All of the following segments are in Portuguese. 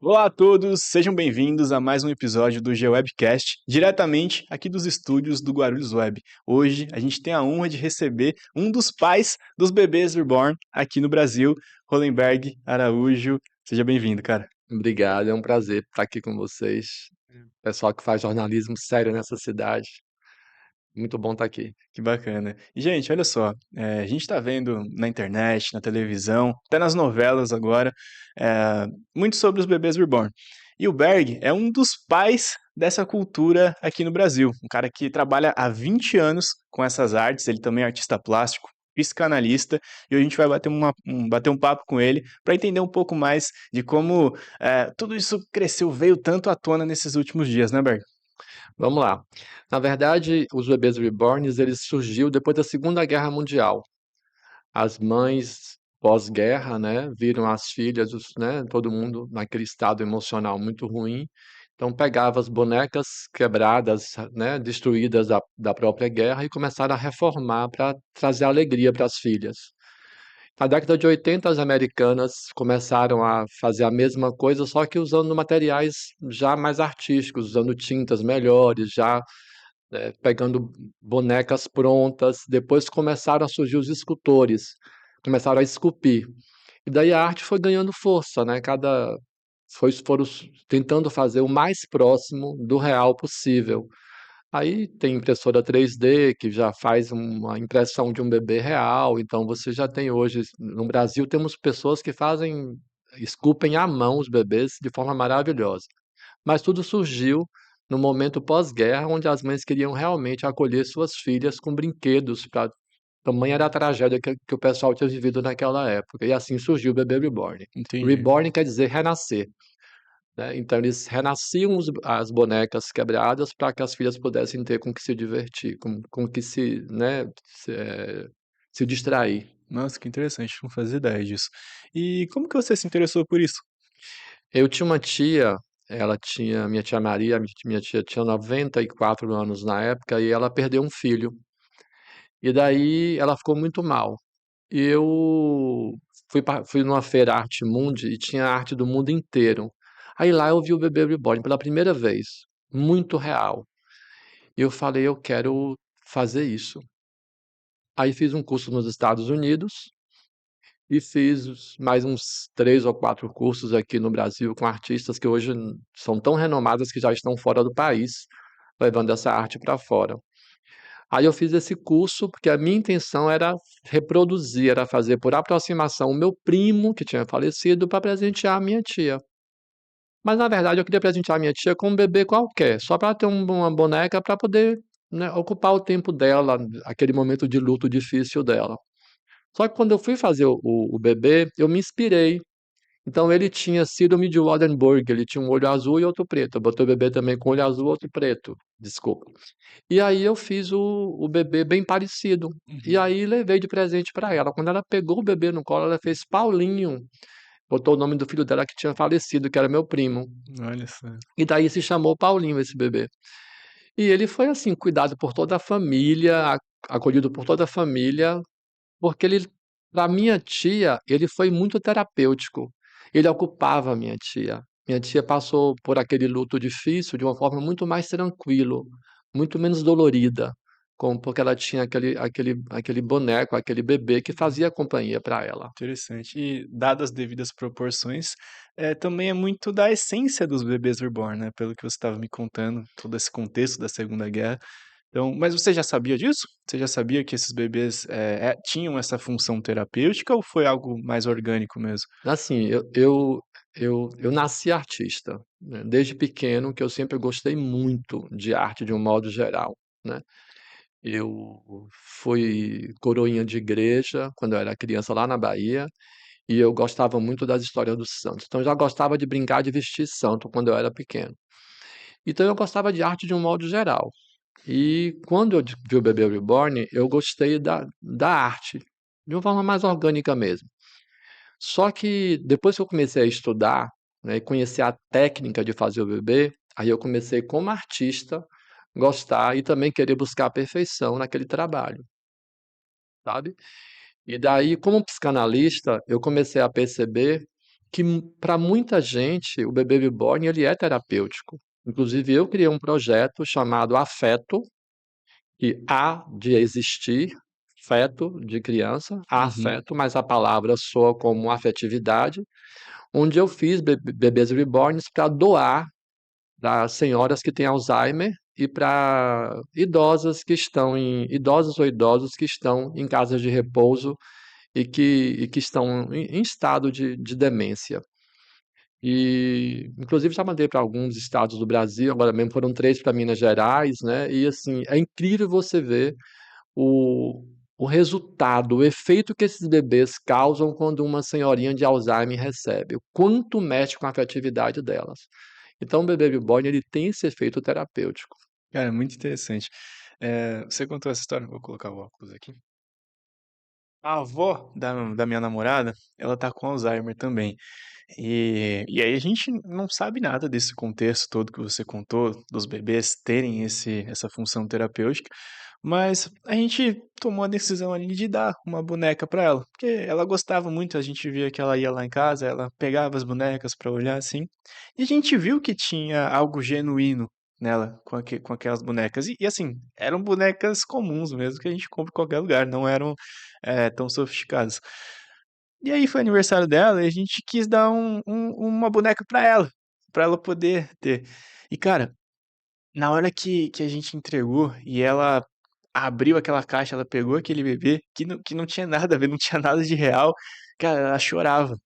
Olá a todos, sejam bem-vindos a mais um episódio do GeoWebcast, diretamente aqui dos estúdios do Guarulhos Web. Hoje a gente tem a honra de receber um dos pais dos bebês reborn aqui no Brasil, Hollenberg Araújo. Seja bem-vindo, cara. Obrigado, é um prazer estar aqui com vocês. Pessoal que faz jornalismo sério nessa cidade. Muito bom estar aqui. Que bacana. E, gente, olha só, a gente está vendo na internet, na televisão, até nas novelas agora, muito sobre os bebês reborn. E o Berg é um dos pais dessa cultura aqui no Brasil. Um cara que trabalha há 20 anos com essas artes, ele também é artista plástico, psicanalista, e hoje a gente vai bater um papo com ele para entender um pouco mais de como tudo isso cresceu, veio tanto à tona nesses últimos dias, né, Berg? Vamos lá. Na verdade, os bebês reborns, eles surgiu depois da Segunda Guerra Mundial. As mães pós-guerra, né, viram as filhas, né, todo mundo naquele estado emocional muito ruim. Então pegava as bonecas quebradas, né, destruídas da própria guerra e começaram a reformar para trazer alegria para as filhas. Na década de 80, as americanas começaram a fazer a mesma coisa, só que usando materiais já mais artísticos, usando tintas melhores, já pegando bonecas prontas. Depois começaram a surgir os escultores, começaram a esculpir. E daí a arte foi ganhando força, né? Foram tentando fazer o mais próximo do real possível. Aí tem impressora 3D que já faz uma impressão de um bebê real, então você já tem hoje no Brasil temos pessoas que esculpem à mão os bebês de forma maravilhosa. Mas tudo surgiu no momento pós-guerra, onde as mães queriam realmente acolher suas filhas com brinquedos para tamanha era a tragédia que o pessoal tinha vivido naquela época, e assim surgiu o bebê reborn. Entendi. Reborn quer dizer renascer, né, então eles renasciam as bonecas quebradas para que as filhas pudessem ter com que se divertir, com que se distrair. Nossa, que interessante, não fazia ideia disso. E como que você se interessou por isso? Eu tinha uma tia, minha tia Maria, minha tia tinha 94 anos na época e ela perdeu um filho. E daí ela ficou muito mal. E eu fui numa feira Arte Mundi e tinha arte do mundo inteiro. Aí lá eu vi o bebê reborn pela primeira vez, muito real. E eu falei: "Eu quero fazer isso". Aí fiz um curso nos Estados Unidos e fiz mais uns 3 ou 4 cursos aqui no Brasil com artistas que hoje são tão renomadas que já estão fora do país, levando essa arte para fora. Aí eu fiz esse curso, porque a minha intenção era reproduzir, era fazer por aproximação o meu primo, que tinha falecido, para presentear a minha tia. Mas na verdade eu queria presentear a minha tia com um bebê qualquer, só para ter uma boneca para poder, né, ocupar o tempo dela, aquele momento de luto difícil dela. Só que quando eu fui fazer o bebê, eu me inspirei. Então ele tinha síndrome de Waardenburg, ele tinha um olho azul e outro preto. Eu botei o bebê também com olho azul, outro preto, desculpa. E aí eu fiz o bebê bem parecido. E Uhum. aí levei de presente para ela. Quando ela pegou o bebê no colo, ela fez Paulinho. Botou o nome do filho dela que tinha falecido, que era meu primo. Olha só. E daí se chamou Paulinho esse bebê. E ele foi assim, cuidado por toda a família, acolhido por toda a família, porque ele, para minha tia, ele foi muito terapêutico. Ele ocupava a minha tia. Minha tia passou por aquele luto difícil de uma forma muito mais tranquilo, muito menos dolorida, porque ela tinha aquele boneco, aquele bebê que fazia companhia para ela. Interessante. E dadas as devidas proporções, também é muito da essência dos bebês reborn, né, pelo que você estava me contando, todo esse contexto da Segunda Guerra. Então, mas você já sabia disso? Você já sabia que esses bebês, tinham essa função terapêutica ou foi algo mais orgânico mesmo? Assim, eu nasci artista, né, desde pequeno que eu sempre gostei muito de arte de um modo geral, né. Eu fui coroinha de igreja quando eu era criança lá na Bahia, e eu gostava muito das histórias dos santos. Então eu já gostava de brincar de vestir santo quando eu era pequeno. Então eu gostava de arte de um modo geral. E quando eu vi o Bebê Reborn, eu gostei da arte, de uma forma mais orgânica mesmo. Só que depois que eu comecei a estudar, né, e conhecer a técnica de fazer o bebê, aí eu comecei como artista gostar e também querer buscar a perfeição naquele trabalho, sabe? E daí, como psicanalista, eu comecei a perceber que para muita gente o bebê reborn ele é terapêutico. Inclusive eu criei um projeto chamado Afeto, que há de existir, feto de criança, há Uhum. afeto, mas a palavra soa como afetividade, onde eu fiz bebês reborns para doar para senhoras que têm Alzheimer e para idosos ou idosos que estão em casas de repouso e que estão em estado de demência. E, inclusive, já mandei para alguns estados do Brasil, agora mesmo foram 3 para Minas Gerais, né? E assim, é incrível você ver o, o resultado, o efeito que esses bebês causam quando uma senhorinha de Alzheimer recebe, o quanto mexe com a afetividade delas. Então, o bebê reborn ele tem esse efeito terapêutico. Cara, muito interessante. Você contou essa história, vou colocar o óculos aqui. A avó da minha namorada, ela tá com Alzheimer também. E aí a gente não sabe nada desse contexto todo que você contou, dos bebês terem essa função terapêutica, mas a gente tomou a decisão ali de dar uma boneca para ela, porque ela gostava muito, a gente via que ela ia lá em casa, ela pegava as bonecas para olhar assim, e a gente viu que tinha algo genuíno nela com aquelas bonecas. E assim, eram bonecas comuns mesmo que a gente compra em qualquer lugar, não eram tão sofisticadas. E aí foi aniversário dela e a gente quis dar uma boneca pra ela poder ter. E cara, na hora que a gente entregou e ela abriu aquela caixa, ela pegou aquele bebê que não tinha nada a ver, não tinha nada de real, cara, ela chorava.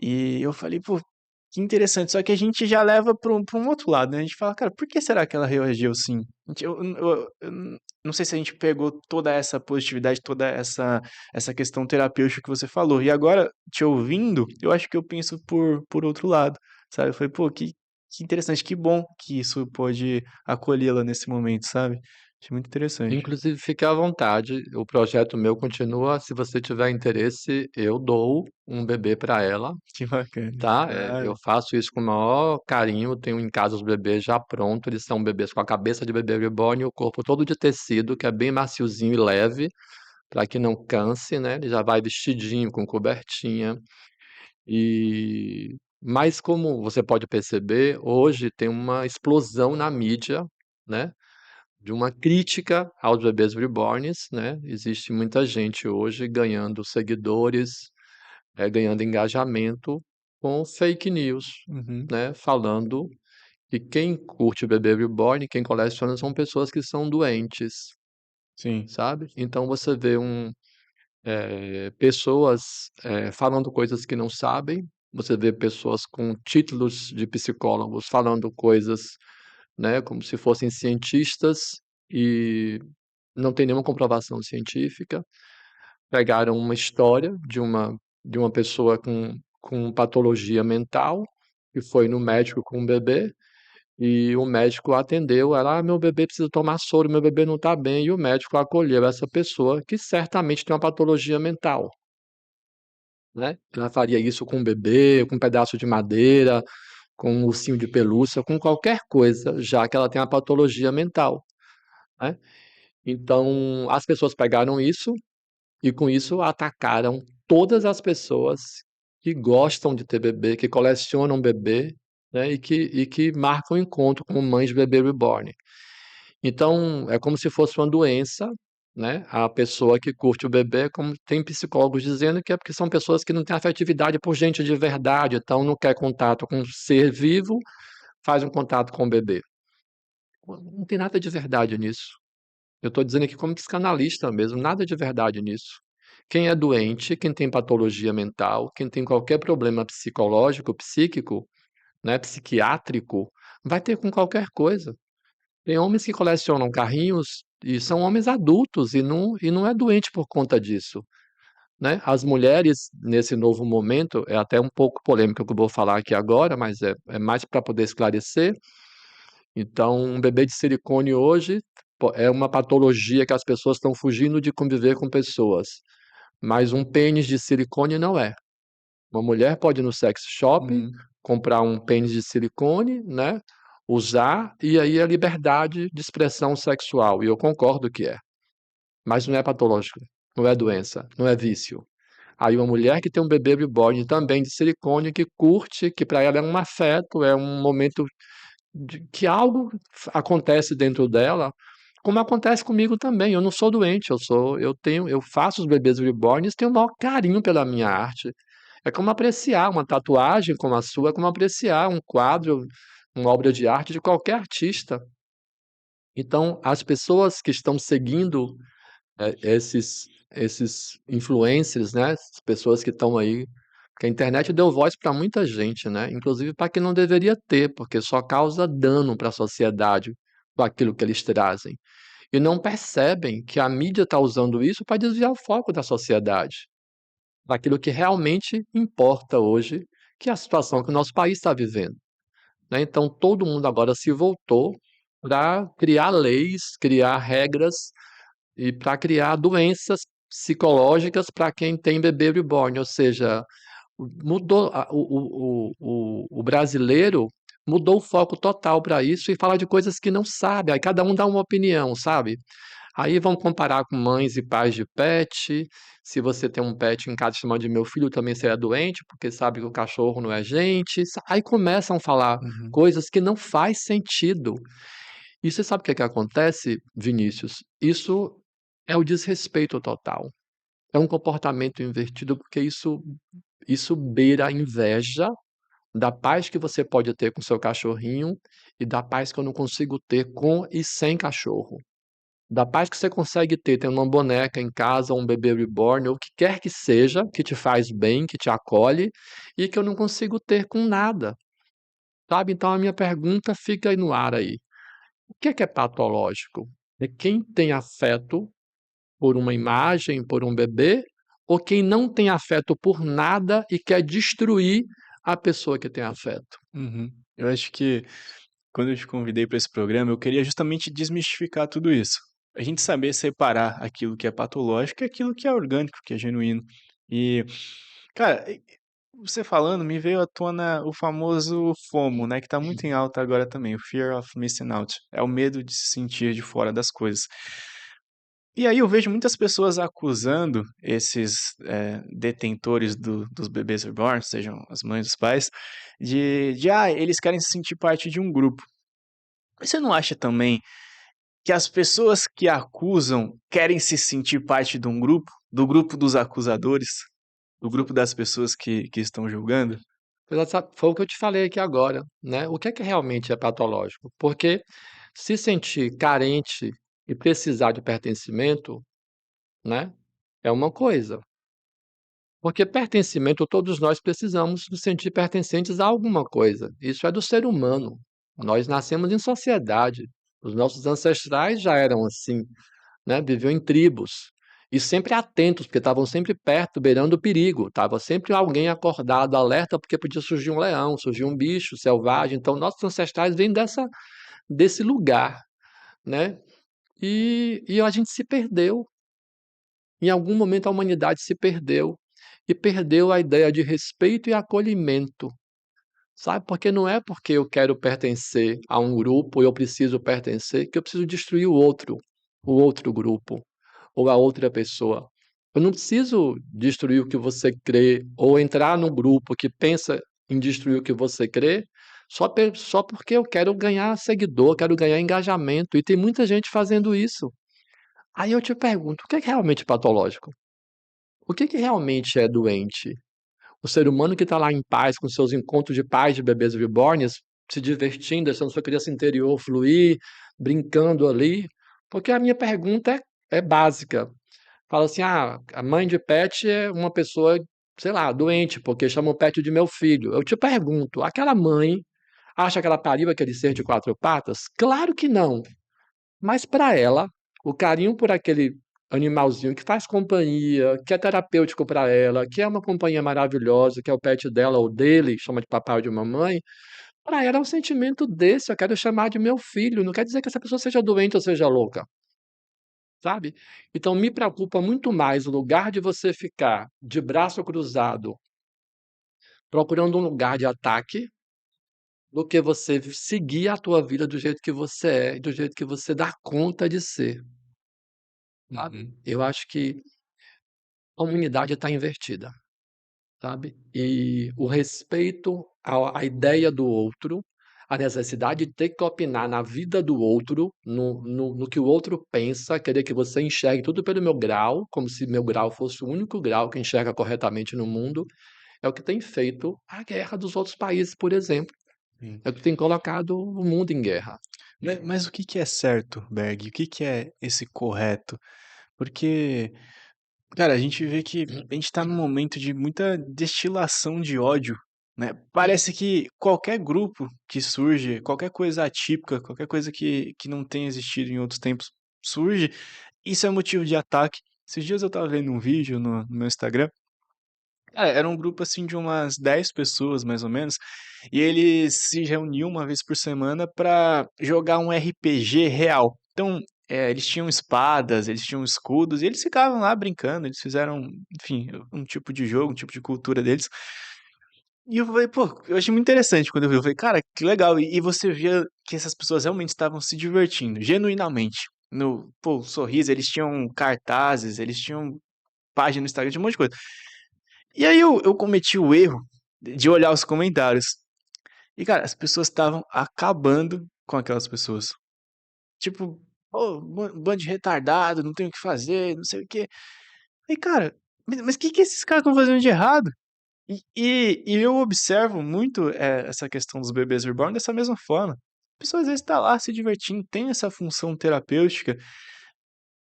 E eu falei, pô, que interessante. Só que a gente já leva pra um outro lado, né? A gente fala, cara, por que será que ela reagiu assim? Eu não sei se a gente pegou toda essa positividade, toda essa questão terapêutica que você falou. E agora, te ouvindo, eu acho que eu penso por outro lado, sabe? Eu falei, pô, que interessante, que bom que isso pode acolhê-la nesse momento, sabe? Achei muito interessante. Inclusive, fique à vontade, o projeto meu continua. Se você tiver interesse, eu dou um bebê para ela, Que bacana. tá? Eu Ah, faço isso com o maior carinho. Tenho em casa os bebês já prontos. Eles são bebês com a cabeça de bebê reborn e o corpo todo de tecido, que é bem maciozinho e leve, para que não canse, né? Ele já vai vestidinho, com cobertinha. Mas como você pode perceber, hoje tem uma explosão na mídia, né? De uma crítica aos bebês reborns, né? Existe muita gente hoje ganhando seguidores, ganhando engajamento com fake news, uhum, né? Falando que quem curte bebê reborn, quem coleciona são pessoas que são doentes, sim. sabe? Então você vê pessoas falando coisas que não sabem, você vê pessoas com títulos de psicólogos falando coisas, né, como se fossem cientistas e não tem nenhuma comprovação científica. Pegaram uma história de uma pessoa com patologia mental, que foi no médico com um bebê, e o médico atendeu, ela, meu bebê precisa tomar soro, meu bebê não está bem, e o médico acolheu essa pessoa que certamente tem uma patologia mental, né? Ela faria isso com um bebê, com um pedaço de madeira, com um ursinho de pelúcia, com qualquer coisa, já que ela tem uma patologia mental, né? Então, as pessoas pegaram isso e com isso atacaram todas as pessoas que gostam de ter bebê, que colecionam bebê, né, e que marcam encontro com mães de bebê reborn. Então, é como se fosse uma doença, né? A pessoa que curte o bebê, como tem psicólogos dizendo que é porque são pessoas que não têm afetividade por gente de verdade, então não quer contato com um ser vivo, faz um contato com o bebê. Não tem nada de verdade nisso. Eu estou dizendo aqui como psicanalista mesmo, nada de verdade nisso. Quem é doente, quem tem patologia mental, quem tem qualquer problema psicológico, psíquico, né, psiquiátrico, vai ter com qualquer coisa. Tem homens que colecionam carrinhos e são homens adultos e não é doente por conta disso, né? As mulheres, nesse novo momento, é até um pouco polêmico o que eu vou falar aqui agora, mas é mais para poder esclarecer. Então, um bebê de silicone hoje é uma patologia que as pessoas estão fugindo de conviver com pessoas, mas um pênis de silicone não é. Uma mulher pode ir no sex shop, Uhum. comprar um pênis de silicone, né? Usar, e aí é liberdade de expressão sexual. E eu concordo que é. Mas não é patológico, não é doença, não é vício. Aí uma mulher que tem um bebê reborn também de silicone, que curte, que para ela é um afeto, é um momento que algo acontece dentro dela, como acontece comigo também. Eu não sou doente, eu faço os bebês reborns, tenho o maior carinho pela minha arte. É como apreciar uma tatuagem como a sua, é como apreciar um quadro, uma obra de arte de qualquer artista. Então, as pessoas que estão seguindo esses influencers, né? As pessoas que estão aí, porque a internet deu voz para muita gente, né? Inclusive para quem não deveria ter, porque só causa dano para a sociedade com aquilo que eles trazem. E não percebem que a mídia está usando isso para desviar o foco da sociedade, daquilo que realmente importa hoje, que é a situação que o nosso país está vivendo, né? Então, todo mundo agora se voltou para criar leis, criar regras e para criar doenças psicológicas para quem tem bebê reborn, ou seja, mudou o brasileiro mudou o foco total para isso e fala de coisas que não sabe. Aí cada um dá uma opinião, sabe? Aí vão comparar com mães e pais de pet. Se você tem um pet em casa chamando de meu filho, também será doente, porque sabe que o cachorro não é gente. Aí começam a falar Uhum. coisas que não faz sentido. E você sabe o que é que acontece, Vinícius? Isso é o desrespeito total. É um comportamento invertido, porque isso beira a inveja da paz que você pode ter com seu cachorrinho e da paz que eu não consigo ter com e sem cachorro. Da paz que você consegue ter tendo uma boneca em casa, um bebê reborn, ou o que quer que seja, que te faz bem, que te acolhe, e que eu não consigo ter com nada, sabe? Então a minha pergunta fica aí no ar aí. O que é patológico? É quem tem afeto por uma imagem, por um bebê, ou quem não tem afeto por nada e quer destruir a pessoa que tem afeto? Uhum. Eu acho que quando eu te convidei para esse programa, eu queria justamente desmistificar tudo isso. A gente saber separar aquilo que é patológico e aquilo que é orgânico, que é genuíno. E, cara, você falando, me veio à tona o famoso FOMO, né, que tá muito em alta agora também, o Fear of Missing Out. É o medo de se sentir de fora das coisas. E aí eu vejo muitas pessoas acusando esses detentores dos bebês reborn, sejam as mães, os pais, eles querem se sentir parte de um grupo. Mas você não acha também que as pessoas que acusam querem se sentir parte de um grupo? Do grupo dos acusadores? Do grupo das pessoas que estão julgando? Foi o que eu te falei aqui agora, né? O que realmente é patológico? Porque se sentir carente e precisar de pertencimento, né, é uma coisa. Porque pertencimento, todos nós precisamos nos sentir pertencentes a alguma coisa. Isso é do ser humano. Nós nascemos em sociedade. Os nossos ancestrais já eram assim, né? Viviam em tribos e sempre atentos, porque estavam sempre perto, beirando o perigo. Tava sempre alguém acordado, alerta, porque podia surgir um leão, surgir um bicho selvagem. Então, nossos ancestrais vêm desse lugar, né? E a gente se perdeu. Em algum momento a humanidade se perdeu e perdeu a ideia de respeito e acolhimento, sabe? Porque não é porque eu quero pertencer a um grupo, eu preciso pertencer, que eu preciso destruir o outro grupo ou a outra pessoa. Eu não preciso destruir o que você crê ou entrar num grupo que pensa em destruir o que você crê só porque eu quero ganhar seguidor, quero ganhar engajamento. E tem muita gente fazendo isso. Aí eu te pergunto, o que é realmente patológico? O que realmente é doente? O ser humano que está lá em paz com seus encontros de pais de bebês reborns, se divertindo, deixando sua criança interior fluir, brincando ali. Porque a minha pergunta é básica. Fala assim: ah, a mãe de pet é uma pessoa, sei lá, doente, porque chama o pet de meu filho. Eu te pergunto, aquela mãe acha que ela pariu aquele ser de quatro patas? Claro que não. Mas para ela, o carinho por aquele animalzinho que faz companhia, que é terapêutico para ela, que é uma companhia maravilhosa, que é o pet dela ou dele, chama de papai ou de mamãe, para ela é um sentimento desse, eu quero chamar de meu filho, não quer dizer que essa pessoa seja doente ou seja louca, sabe? Então me preocupa muito mais o lugar de você ficar de braço cruzado, procurando um lugar de ataque, do que você seguir a tua vida do jeito que você é, do jeito que você dá conta de ser. Sabe? Uhum. Eu acho que A humanidade está invertida, sabe? E o respeito à ideia do outro, a necessidade de ter que opinar na vida do outro, no que o outro pensa, querer que você enxergue tudo pelo meu grau, como se meu grau fosse o único grau que enxerga corretamente no mundo, é o que tem feito a guerra dos outros países, por exemplo. Sim. É o que tem colocado o mundo em guerra. Mas o que que é certo, Berg? O que que é esse correto? Porque, cara, a gente vê que a gente tá num momento de muita destilação de ódio, né? Parece que qualquer grupo que surge, qualquer coisa atípica, qualquer coisa que não tenha existido em outros tempos surge, isso é motivo de ataque. Esses dias eu tava vendo um vídeo no meu Instagram. Era um grupo assim de umas 10 pessoas, mais ou menos, e eles se reuniam uma vez por semana pra jogar um RPG real. Então, eles tinham espadas, eles tinham escudos, e eles ficavam lá brincando, eles fizeram, enfim, um tipo de jogo, um tipo de cultura deles. E eu falei, pô, eu achei muito interessante quando eu vi. Eu falei, cara, que legal. E você via que essas pessoas realmente estavam se divertindo, genuinamente. No, pô, sorriso, eles tinham cartazes, eles tinham página no Instagram, tinha um monte de coisa. E aí eu cometi o erro de olhar os comentários. E, cara, as pessoas estavam acabando com aquelas pessoas. Tipo, "Ô, bando de retardado, não tem o que fazer, não sei o quê". E, cara, mas o que que esses caras estão fazendo de errado? E eu observo muito, essa questão dos bebês reborn dessa mesma forma. A pessoa às vezes tá lá se divertindo, tem essa função terapêutica.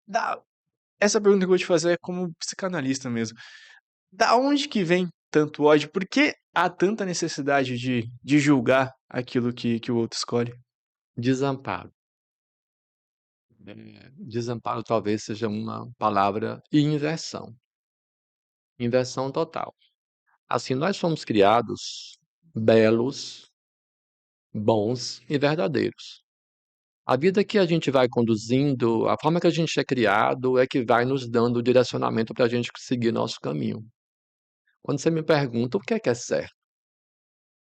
Da Essa pergunta que eu vou te fazer é como psicanalista mesmo. Da onde que vem tanto ódio? Por que há tanta necessidade de julgar aquilo que o outro escolhe? Desamparo. Desamparo talvez seja uma palavra e inversão. Inversão total. Assim, nós fomos criados belos, bons e verdadeiros. A vida que a gente vai conduzindo, a forma que a gente é criado é que vai nos dando o direcionamento para a gente seguir nosso caminho. Quando você me pergunta o que é certo?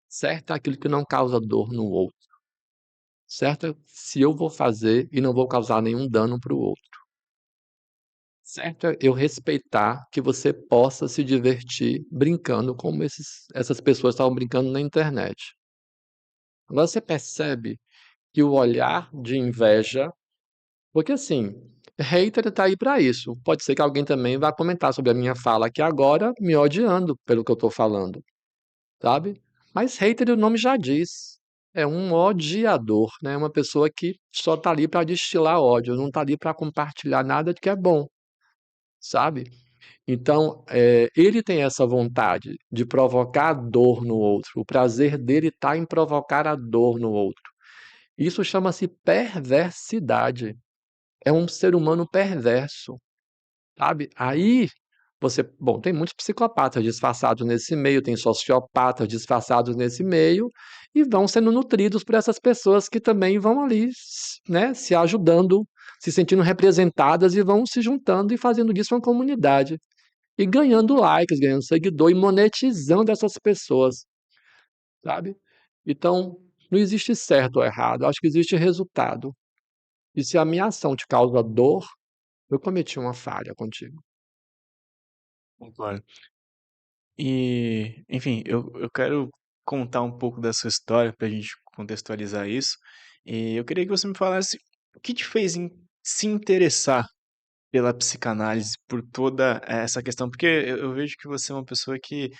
Certo é aquilo que não causa dor no outro. Certo é se eu vou fazer e não vou causar nenhum dano para o outro. Certo é eu respeitar que você possa se divertir brincando como essas pessoas estavam brincando na internet. Agora você percebe que o olhar de inveja, porque assim, hater está aí para isso. Pode ser que alguém também vá comentar sobre a minha fala aqui agora, me odiando pelo que eu estou falando, sabe? Mas hater, o nome já diz. É um odiador, né? Uma pessoa que só está ali para destilar ódio, não está ali para compartilhar nada de que é bom, sabe? Então, ele tem essa vontade de provocar dor no outro. O prazer dele está em provocar a dor no outro. Isso chama-se perversidade. É um ser humano perverso, sabe? Aí você, bom, tem muitos psicopatas disfarçados nesse meio, tem sociopatas disfarçados nesse meio, e vão sendo nutridos por essas pessoas que também vão ali, né, se ajudando, se sentindo representadas e vão se juntando e fazendo disso uma comunidade. E ganhando likes, ganhando seguidor e monetizando essas pessoas, sabe? Então, não existe certo ou errado, acho que existe resultado. E se a minha ação te causa dor, eu cometi uma falha contigo. Concordo. E, enfim, eu quero contar um pouco da sua história pra gente contextualizar isso. E eu queria que você me falasse o que te fez se interessar pela psicanálise, por toda essa questão, porque eu vejo que você é uma pessoa que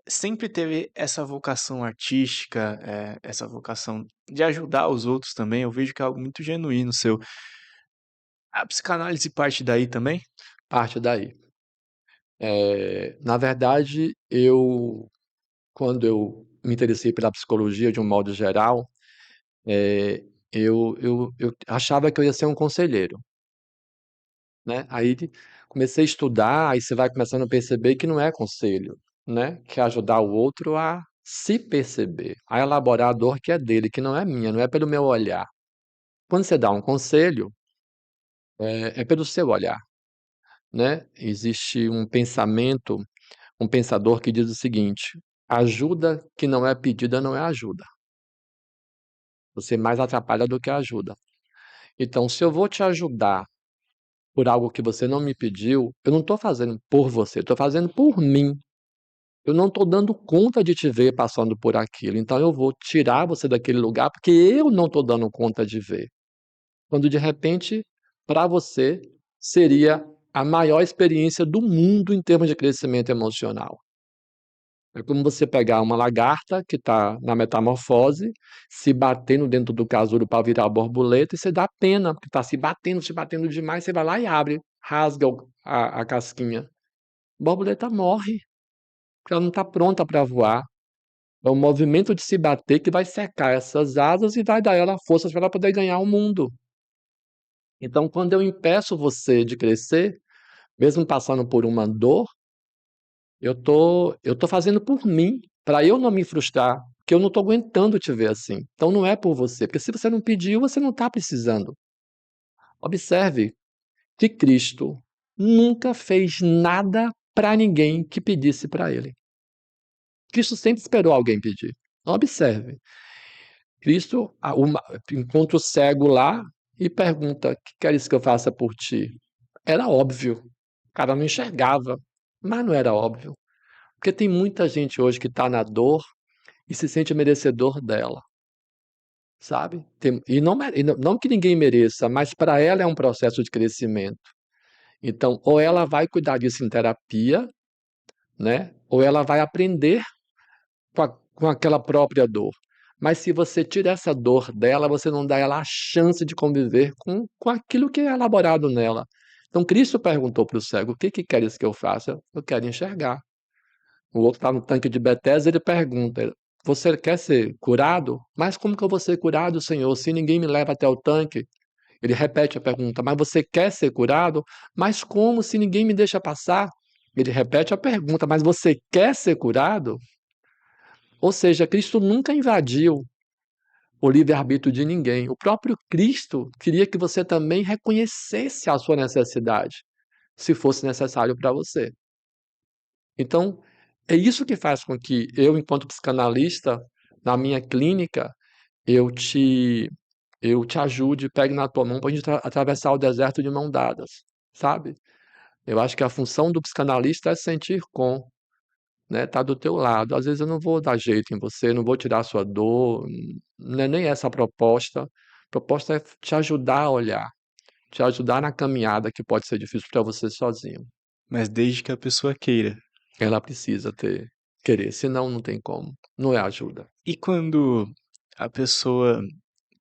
sempre teve essa vocação artística, essa vocação de ajudar os outros também. Eu vejo que é algo muito genuíno seu. A psicanálise parte daí também? Parte daí. Na verdade, quando eu me interessei pela psicologia de um modo geral, eu achava que eu ia ser um conselheiro, né? Aí comecei a estudar, aí você vai começando a perceber que não é conselho, né? Que é ajudar o outro a se perceber, a elaborar a dor que é dele, que não é minha, não é pelo meu olhar. Quando você dá um conselho, é pelo seu olhar, né? Existe um pensador que diz o seguinte: ajuda que não é pedida não é ajuda. Você mais atrapalha do que ajuda. Então, se eu vou te ajudar por algo que você não me pediu, eu não estou fazendo por você, estou fazendo por mim. Eu não estou dando conta de te ver passando por aquilo, então eu vou tirar você daquele lugar porque eu não estou dando conta de ver. Quando de repente, para você, seria a maior experiência do mundo em termos de crescimento emocional. É como você pegar uma lagarta que está na metamorfose, se batendo dentro do casulo para virar borboleta, e você dá pena, porque está se batendo demais, você vai lá e abre, rasga a casquinha. A borboleta morre, porque ela não está pronta para voar. É o movimento de se bater que vai secar essas asas e vai dar ela forças para ela poder ganhar o mundo. Então, quando eu impeço você de crescer, mesmo passando por uma dor, eu tô fazendo por mim, para eu não me frustrar, porque eu não tô aguentando te ver assim. Então não é por você, porque se você não pediu, você não está precisando. Observe que Cristo nunca fez nada para ninguém que pedisse para ele. Cristo sempre esperou alguém pedir. Observe. Cristo encontra o cego lá e pergunta: "Que queres que eu faça por ti?" Era óbvio. O cara não enxergava, mas não era óbvio. Porque tem muita gente hoje que está na dor e se sente merecedor dela, sabe? E não, não que ninguém mereça, mas para ela é um processo de crescimento. Então, ou ela vai cuidar disso em terapia, né? Ou ela vai aprender com aquela própria dor. Mas se você tira essa dor dela, você não dá ela a chance de conviver com aquilo que é elaborado nela. Então, Cristo perguntou para o cego: "O que que queres que eu faça?" "Eu quero enxergar." O outro está no tanque de Betesda, ele pergunta: "Você quer ser curado? Mas como que eu vou ser curado, Senhor, se ninguém me leva até o tanque?" Ele repete a pergunta: "Mas você quer ser curado? Mas como se ninguém me deixa passar?" Ele repete a pergunta: "Mas você quer ser curado?" Ou seja, Cristo nunca invadiu o livre-arbítrio de ninguém. O próprio Cristo queria que você também reconhecesse a sua necessidade, se fosse necessário para você. Então, é isso que faz com que eu, enquanto psicanalista, na minha clínica, eu te eu te ajude, pegue na tua mão para a gente atravessar o deserto de mão dadas, sabe? Eu acho que a função do psicanalista é sentir com, né, tá do teu lado. Às vezes eu não vou dar jeito em você, não vou tirar a sua dor, não é nem essa a proposta. A proposta é te ajudar a olhar, te ajudar na caminhada que pode ser difícil para você sozinho. Mas desde que a pessoa queira. Ela precisa querer, senão não tem como, não é ajuda. E quando a pessoa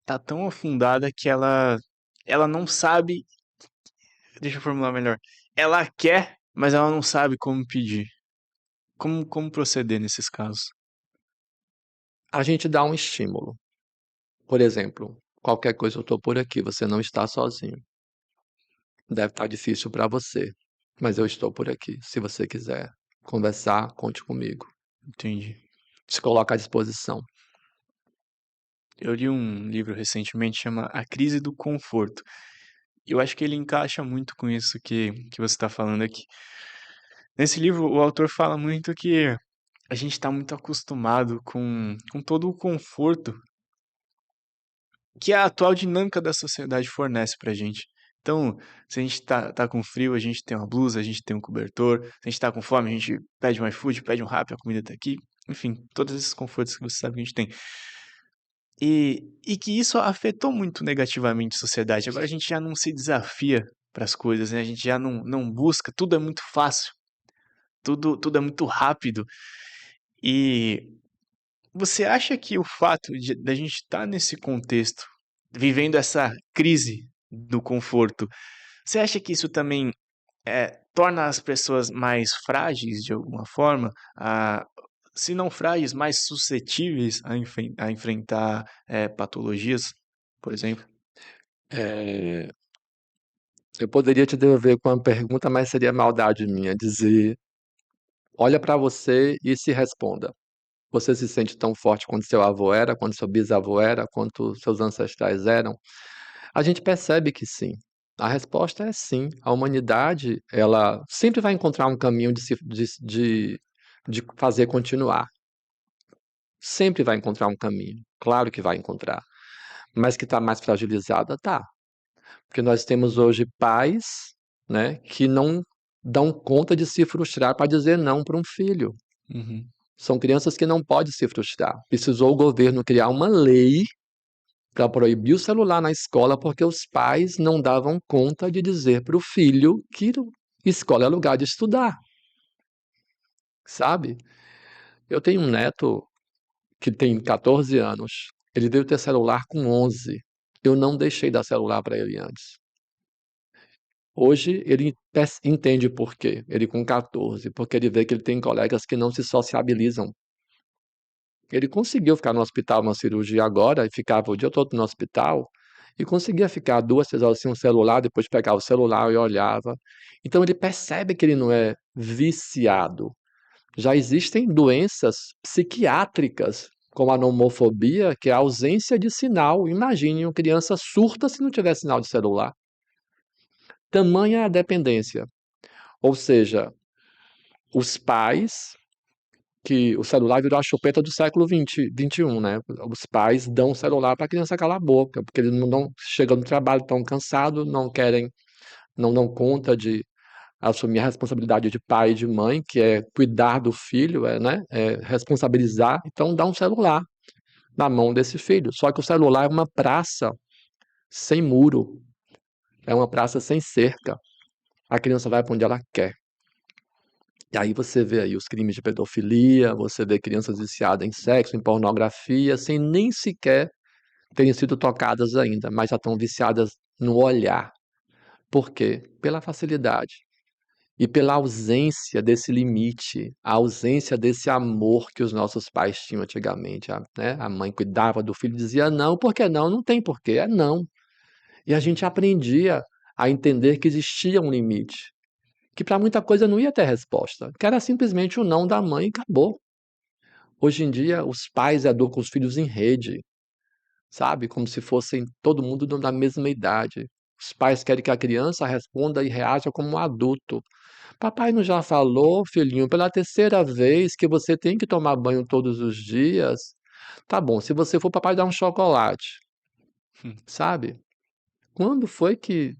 tá tão afundada que ela não sabe, deixa eu formular melhor. Ela quer, mas ela não sabe como pedir. Como proceder nesses casos? A gente dá um estímulo. Por exemplo, qualquer coisa eu estou por aqui, você não está sozinho. Deve estar difícil para você, mas eu estou por aqui. Se você quiser conversar, conte comigo. Entendi. Se coloca à disposição. Eu li um livro recentemente, chama A Crise do Conforto. E eu acho que ele encaixa muito com isso que você está falando aqui. Nesse livro, o autor fala muito que a gente está muito acostumado com todo o conforto que a atual dinâmica da sociedade fornece pra gente. Então, se a gente tá com frio, a gente tem uma blusa, a gente tem um cobertor. Se a gente tá com fome, a gente pede um iFood, pede um Rappi, a comida tá aqui. Enfim, todos esses confortos que você sabe que a gente tem. E que isso afetou muito negativamente a sociedade. Agora a gente já não se desafia para as coisas, né? A gente já não busca, tudo é muito fácil, tudo é muito rápido. E você acha que o fato de da gente estar nesse contexto, vivendo essa crise do conforto, você acha que isso também, torna as pessoas mais frágeis de alguma forma? Se não frágeis, mais suscetíveis a enfrentar, patologias, por exemplo? Eh, eu poderia te devolver com uma pergunta, mas seria maldade minha dizer: "Olha para você e se responda. Você se sente tão forte quanto seu avô era, quanto seu bisavô era, quanto seus ancestrais eram?" A gente percebe que sim. A resposta é sim. A humanidade, ela sempre vai encontrar um caminho de fazer continuar. Sempre vai encontrar um caminho. Claro que vai encontrar. Mas que está mais fragilizada, tá. Porque nós temos hoje pais né, que não dão conta de se frustrar para dizer não para um filho. Uhum. São crianças que não podem se frustrar. Precisou o governo criar uma lei para proibir o celular na escola porque os pais não davam conta de dizer para o filho que escola é lugar de estudar, sabe? Eu tenho um neto que tem 14 anos. Ele veio ter celular com 11. Eu não deixei dar celular para ele antes. Hoje ele entende por quê. Ele com 14, porque ele vê que ele tem colegas que não se sociabilizam. Ele conseguiu ficar no hospital numa cirurgia agora e ficava o dia todo no hospital e conseguia ficar 2, 3 horas sem um celular, depois pegava o celular e olhava. Então ele percebe que ele não é viciado. Já existem doenças psiquiátricas, como a nomofobia, que é a ausência de sinal. Imagine, uma criança surta se não tiver sinal de celular. Tamanha é a dependência. Ou seja, os pais, que o celular virou a chupeta do século 20, 21, né? Os pais dão o celular para a criança calar a boca, porque eles não dão, chegam no trabalho tão cansados, não querem, não dão conta de assumir a responsabilidade de pai e de mãe, que é cuidar do filho, né? É responsabilizar, então dá um celular na mão desse filho. Só que o celular é uma praça sem muro, é uma praça sem cerca. A criança vai para onde ela quer. E aí você vê aí os crimes de pedofilia, você vê crianças viciadas em sexo, em pornografia, sem nem sequer terem sido tocadas ainda, mas já estão viciadas no olhar. Por quê? Pela facilidade. E pela ausência desse limite, a ausência desse amor que os nossos pais tinham antigamente, né? A mãe cuidava do filho e dizia não, por que não? Não tem porquê, é não. E a gente aprendia a entender que existia um limite, que para muita coisa não ia ter resposta, que era simplesmente o não da mãe e acabou. Hoje em dia, os pais educam os filhos em rede, sabe? Como se fossem todo mundo da mesma idade. Os pais querem que a criança responda e reaja como um adulto. Papai não já falou, filhinho, pela terceira vez que você tem que tomar banho todos os dias? Tá bom, se você for, papai dá um chocolate, Hum. sabe? Quando foi que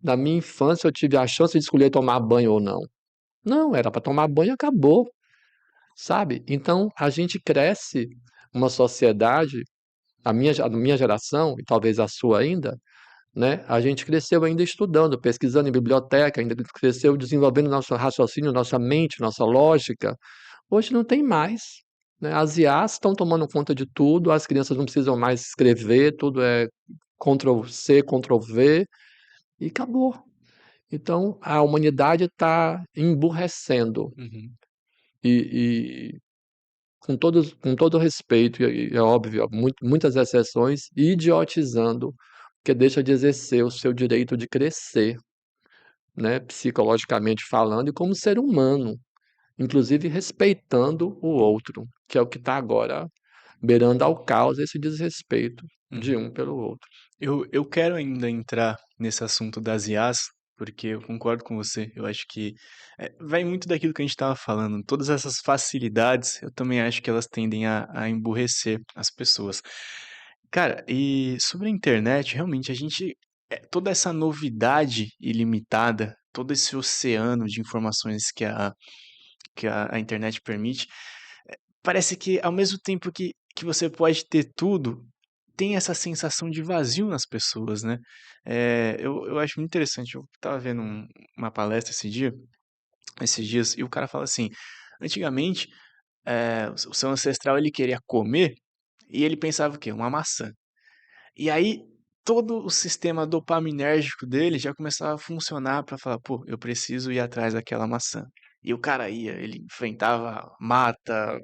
na minha infância eu tive a chance de escolher tomar banho ou não? Não, era para tomar banho e acabou, sabe? Então a gente cresce uma sociedade, a minha geração, e talvez a sua ainda, né? A gente cresceu ainda estudando, pesquisando em biblioteca, ainda cresceu desenvolvendo nosso raciocínio, nossa mente, nossa lógica. Hoje não tem mais, né? As IAs estão tomando conta de tudo, as crianças não precisam mais escrever, tudo é Ctrl+C, Ctrl+V e acabou. Então a humanidade está emburrecendo Uhum. e com todo respeito, e é óbvio, muitas exceções, idiotizando, porque deixa de exercer o seu direito de crescer, né, psicologicamente falando, e como ser humano, inclusive respeitando o outro, que é o que está agora beirando ao caos esse desrespeito de Uhum. um pelo outro. Eu quero ainda entrar nesse assunto das IAs, porque eu concordo com você. Eu acho que vai muito daquilo que a gente estava falando. Todas essas facilidades, eu também acho que elas tendem a emburrecer as pessoas. Cara, e sobre a internet, realmente, toda essa novidade ilimitada, todo esse oceano de informações que a internet permite, parece que ao mesmo tempo que você pode ter tudo, tem essa sensação de vazio nas pessoas, né. Eu acho muito interessante, eu estava vendo uma palestra esses dias, e o cara fala assim: antigamente, o seu ancestral ele queria comer, e ele pensava o quê? Uma maçã. E aí, todo o sistema dopaminérgico dele já começava a funcionar para falar: "Pô, eu preciso ir atrás daquela maçã". E o cara ia, ele enfrentava mata,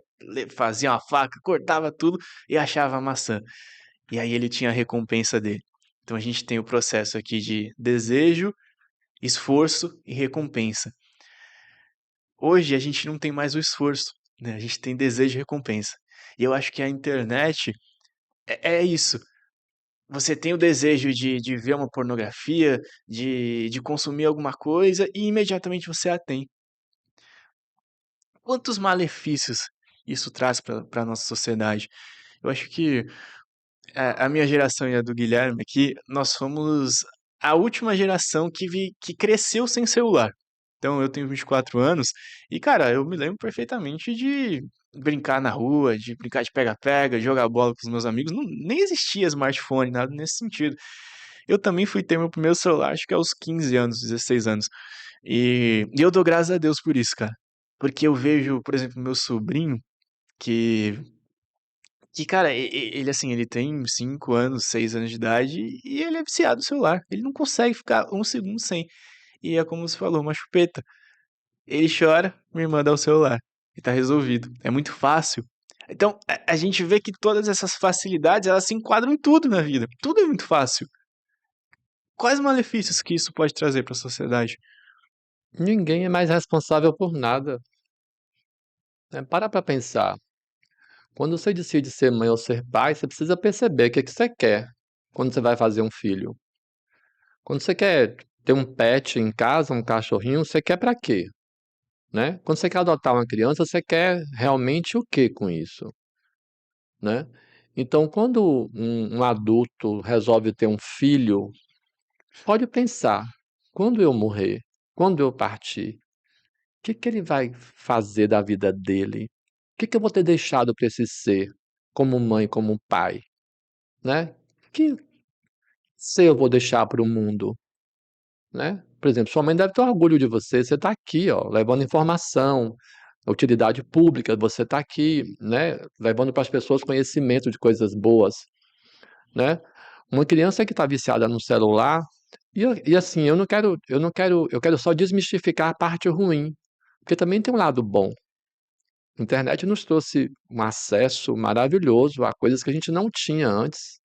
fazia uma faca, cortava tudo e achava a maçã. E aí ele tinha a recompensa dele. Então a gente tem o processo aqui de desejo, esforço e recompensa. Hoje a gente não tem mais o esforço, né? A gente tem desejo e recompensa. E eu acho que a internet é isso. Você tem o desejo de ver uma pornografia, de consumir alguma coisa e imediatamente você a tem. Quantos malefícios isso traz para a nossa sociedade? Eu acho que a minha geração e a do Guilherme aqui, nós fomos a última geração que cresceu sem celular. Então eu tenho 24 anos e, cara, eu me lembro perfeitamente de brincar na rua, de brincar de pega-pega, jogar bola com os meus amigos. Nem existia smartphone, nada nesse sentido. Eu também fui ter meu primeiro celular, acho que aos 15 anos, 16 anos. E eu dou graças a Deus por isso, cara. Porque eu vejo, por exemplo, meu sobrinho, que cara, ele assim, ele tem 5 anos, 6 anos de idade e ele é viciado no celular. Ele não consegue ficar um segundo sem. E é como você falou, uma chupeta. Ele chora, minha irmã dá o celular. E tá resolvido. É muito fácil. Então, a gente vê que todas essas facilidades, elas se enquadram em tudo na vida. Tudo é muito fácil. Quais malefícios que isso pode trazer para a sociedade? Ninguém é mais responsável por nada, né? Para pra pensar. Quando você decide ser mãe ou ser pai, você precisa perceber o que é que você quer quando você vai fazer um filho. Quando você quer ter um pet em casa, um cachorrinho, você quer para quê, né? Quando você quer adotar uma criança, você quer realmente o que com isso, né? Então, quando um adulto resolve ter um filho, pode pensar: quando eu morrer, quando eu partir, o que que ele vai fazer da vida dele? O que que eu vou ter deixado para esse ser, como mãe, como pai, né? Que ser eu vou deixar para o mundo, né? Por exemplo, sua mãe deve ter orgulho de você, você está aqui, ó, levando informação, utilidade pública, você está aqui, né, levando para as pessoas conhecimento de coisas boas, né? Uma criança que está viciada no celular, e assim, eu quero só desmistificar a parte ruim, porque também tem um lado bom. A internet nos trouxe um acesso maravilhoso a coisas que a gente não tinha antes,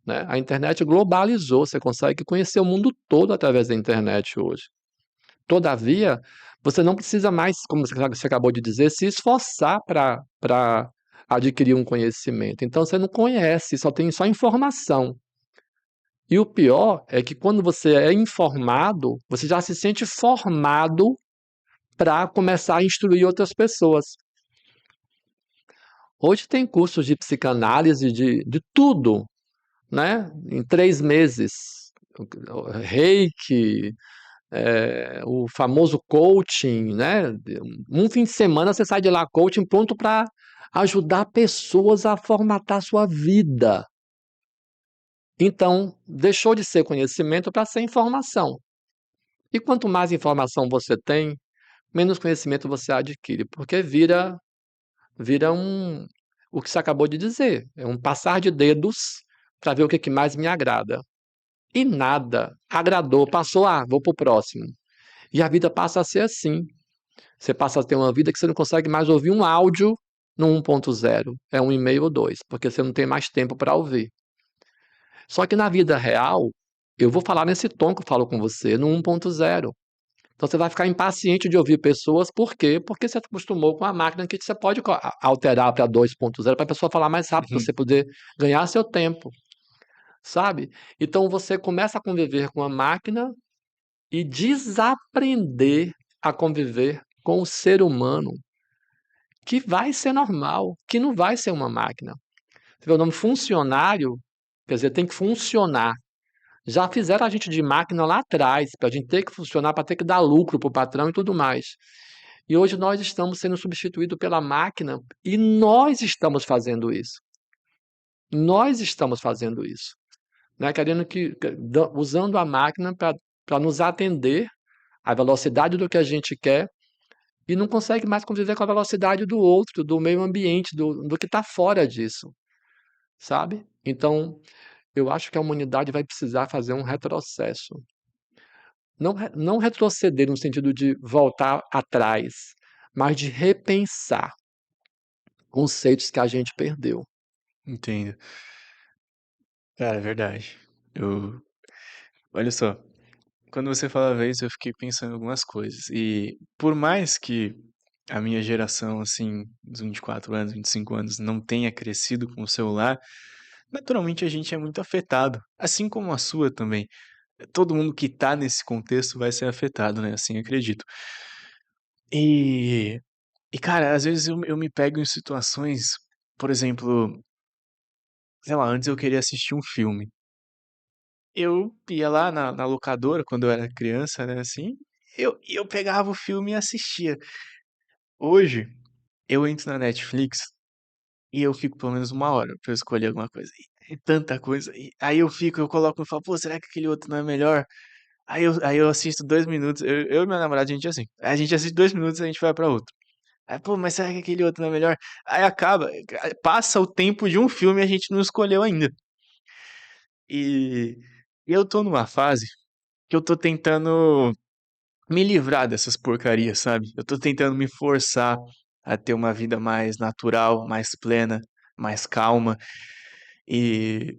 né? A internet globalizou, você consegue conhecer o mundo todo através da internet hoje. Todavia, você não precisa mais, como você acabou de dizer, se esforçar para adquirir um conhecimento. Então você não conhece, só tem só informação. E o pior é que quando você é informado, você já se sente formado para começar a instruir outras pessoas. Hoje tem cursos de psicanálise, de tudo, né? Em 3 meses. Reiki, o famoso coaching, né? Um fim de semana você sai de lá coaching pronto para ajudar pessoas a formatar sua vida. Então, deixou de ser conhecimento para ser informação. E quanto mais informação você tem, menos conhecimento você adquire, porque vira o que você acabou de dizer, é um passar de dedos para ver o que mais me agrada. E nada agradou, passou, vou para o próximo. E a vida passa a ser assim. Você passa a ter uma vida que você não consegue mais ouvir um áudio no 1.0, é um e-mail ou dois, porque você não tem mais tempo para ouvir. Só que na vida real, eu vou falar nesse tom que eu falo com você, no 1.0. Então você vai ficar impaciente de ouvir pessoas, por quê? Porque você acostumou com a máquina que você pode alterar para 2.0 para a pessoa falar mais rápido, para Uhum. você poder ganhar seu tempo, sabe? Então você começa a conviver com a máquina e desaprender a conviver com o ser humano, que vai ser normal, que não vai ser uma máquina. Você vê o nome funcionário, quer dizer, tem que funcionar. Já fizeram a gente de máquina lá atrás, para a gente ter que funcionar, para ter que dar lucro para o patrão e tudo mais. E hoje nós estamos sendo substituídos pela máquina e nós estamos fazendo isso. Nós estamos fazendo isso, né? Usando a máquina para nos atender à velocidade do que a gente quer e não consegue mais conviver com a velocidade do outro, do meio ambiente, do que está fora disso, sabe? Então, eu acho que a humanidade vai precisar fazer um retrocesso. Não retroceder no sentido de voltar atrás, mas de repensar conceitos que a gente perdeu. Entendo. Cara, é verdade. Eu, olha só, quando você falava isso, eu fiquei pensando em algumas coisas. E por mais que a minha geração, assim, dos 24 anos, 25 anos, não tenha crescido com o celular, naturalmente a gente é muito afetado, assim como a sua também. Todo mundo que tá nesse contexto vai ser afetado, né? Assim, acredito. E, cara, às vezes eu me pego em situações, por exemplo, sei lá, antes eu queria assistir um filme. eu ia lá na locadora quando eu era criança, né, assim, eu pegava o filme e assistia. Hoje, eu entro na Netflix e eu fico pelo menos 1 hora pra eu escolher alguma coisa. E é tanta coisa, e aí eu coloco e falo: "Pô, será que aquele outro não é melhor?" Aí eu assisto 2 minutos, eu e minha namorada, a gente é assim, a gente assiste 2 minutos e a gente vai pra outro. Aí: "Pô, mas será que aquele outro não é melhor?" Aí acaba, passa o tempo de um filme e a gente não escolheu ainda. E eu tô numa fase que eu tô tentando me livrar dessas porcarias, sabe? Eu tô tentando me forçar a ter uma vida mais natural, mais plena, mais calma. E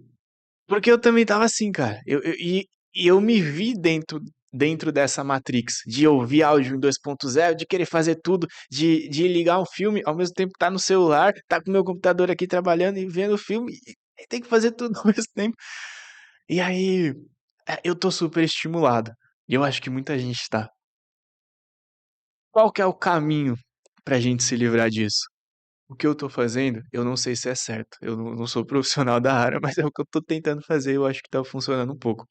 porque eu também estava assim, cara. E eu me vi dentro dessa matrix de ouvir áudio em 2.0, de querer fazer tudo, de ligar um filme, ao mesmo tempo tá no celular, tá com o meu computador aqui trabalhando e vendo o filme, e tem que fazer tudo ao mesmo tempo. E aí, eu tô super estimulado. E eu acho que muita gente tá. Qual que é o caminho pra gente se livrar disso? O que eu tô fazendo, eu não sei se é certo. Eu não sou profissional da área, mas é o que eu tô tentando fazer, eu acho que tá funcionando um pouco.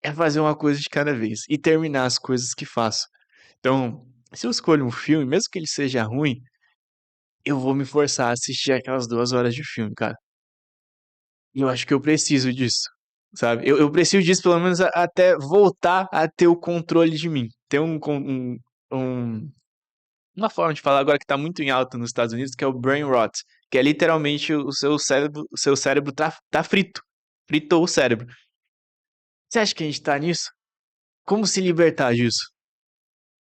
É fazer uma coisa de cada vez e terminar as coisas que faço. Então, se eu escolho um filme, mesmo que ele seja ruim, eu vou me forçar a assistir aquelas 2 horas de filme, cara. E eu acho que eu preciso disso, sabe? Eu preciso disso pelo menos até voltar a ter o controle de mim. Ter um uma forma de falar agora que tá muito em alta nos Estados Unidos, que é o brain rot, que é literalmente o seu cérebro tá frito. Fritou o cérebro. Você acha que a gente tá nisso? Como se libertar disso?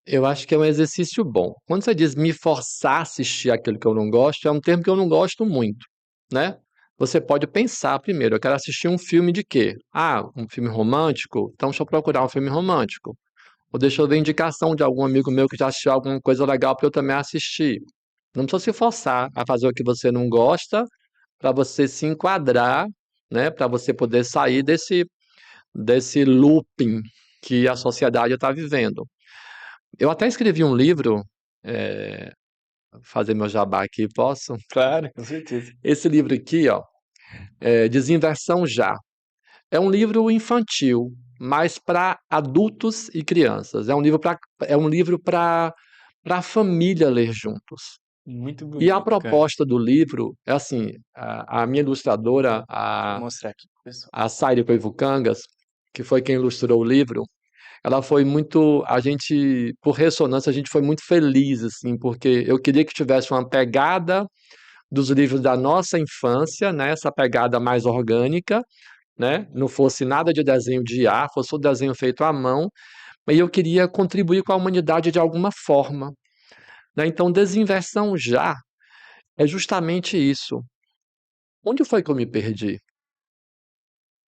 Eu acho que é um exercício bom. Quando você diz me forçar a assistir aquilo que eu não gosto, é um termo que eu não gosto muito, né? Você pode pensar primeiro, eu quero assistir um filme de quê? Ah, um filme romântico? Então deixa eu procurar um filme romântico. Ou deixa eu ver indicação de algum amigo meu que já assistiu alguma coisa legal para eu também assistir. Não precisa se forçar a fazer o que você não gosta para você se enquadrar, né? Para você poder sair desse looping que a sociedade está vivendo. Eu até escrevi um livro, eh, fazer meu jabá aqui, posso? Claro, com certeza. Esse livro aqui, ó, Desinversão Já. É um livro infantil, mas para adultos e crianças. É um livro para a família ler juntos. Muito E a bonito, cara. proposta do livro é assim, a minha ilustradora, Vou a mostrar aqui pro pessoal. a Saire Coivucangas, que foi quem ilustrou o livro, ela foi muito, a gente, por ressonância, a gente foi muito feliz, assim, porque eu queria que tivesse uma pegada dos livros da nossa infância, né, essa pegada mais orgânica, né, não fosse nada de desenho de IA, fosse o desenho feito à mão, mas eu queria contribuir com a humanidade de alguma forma, né? Então, Desinversão Já é justamente isso. Onde foi que eu me perdi,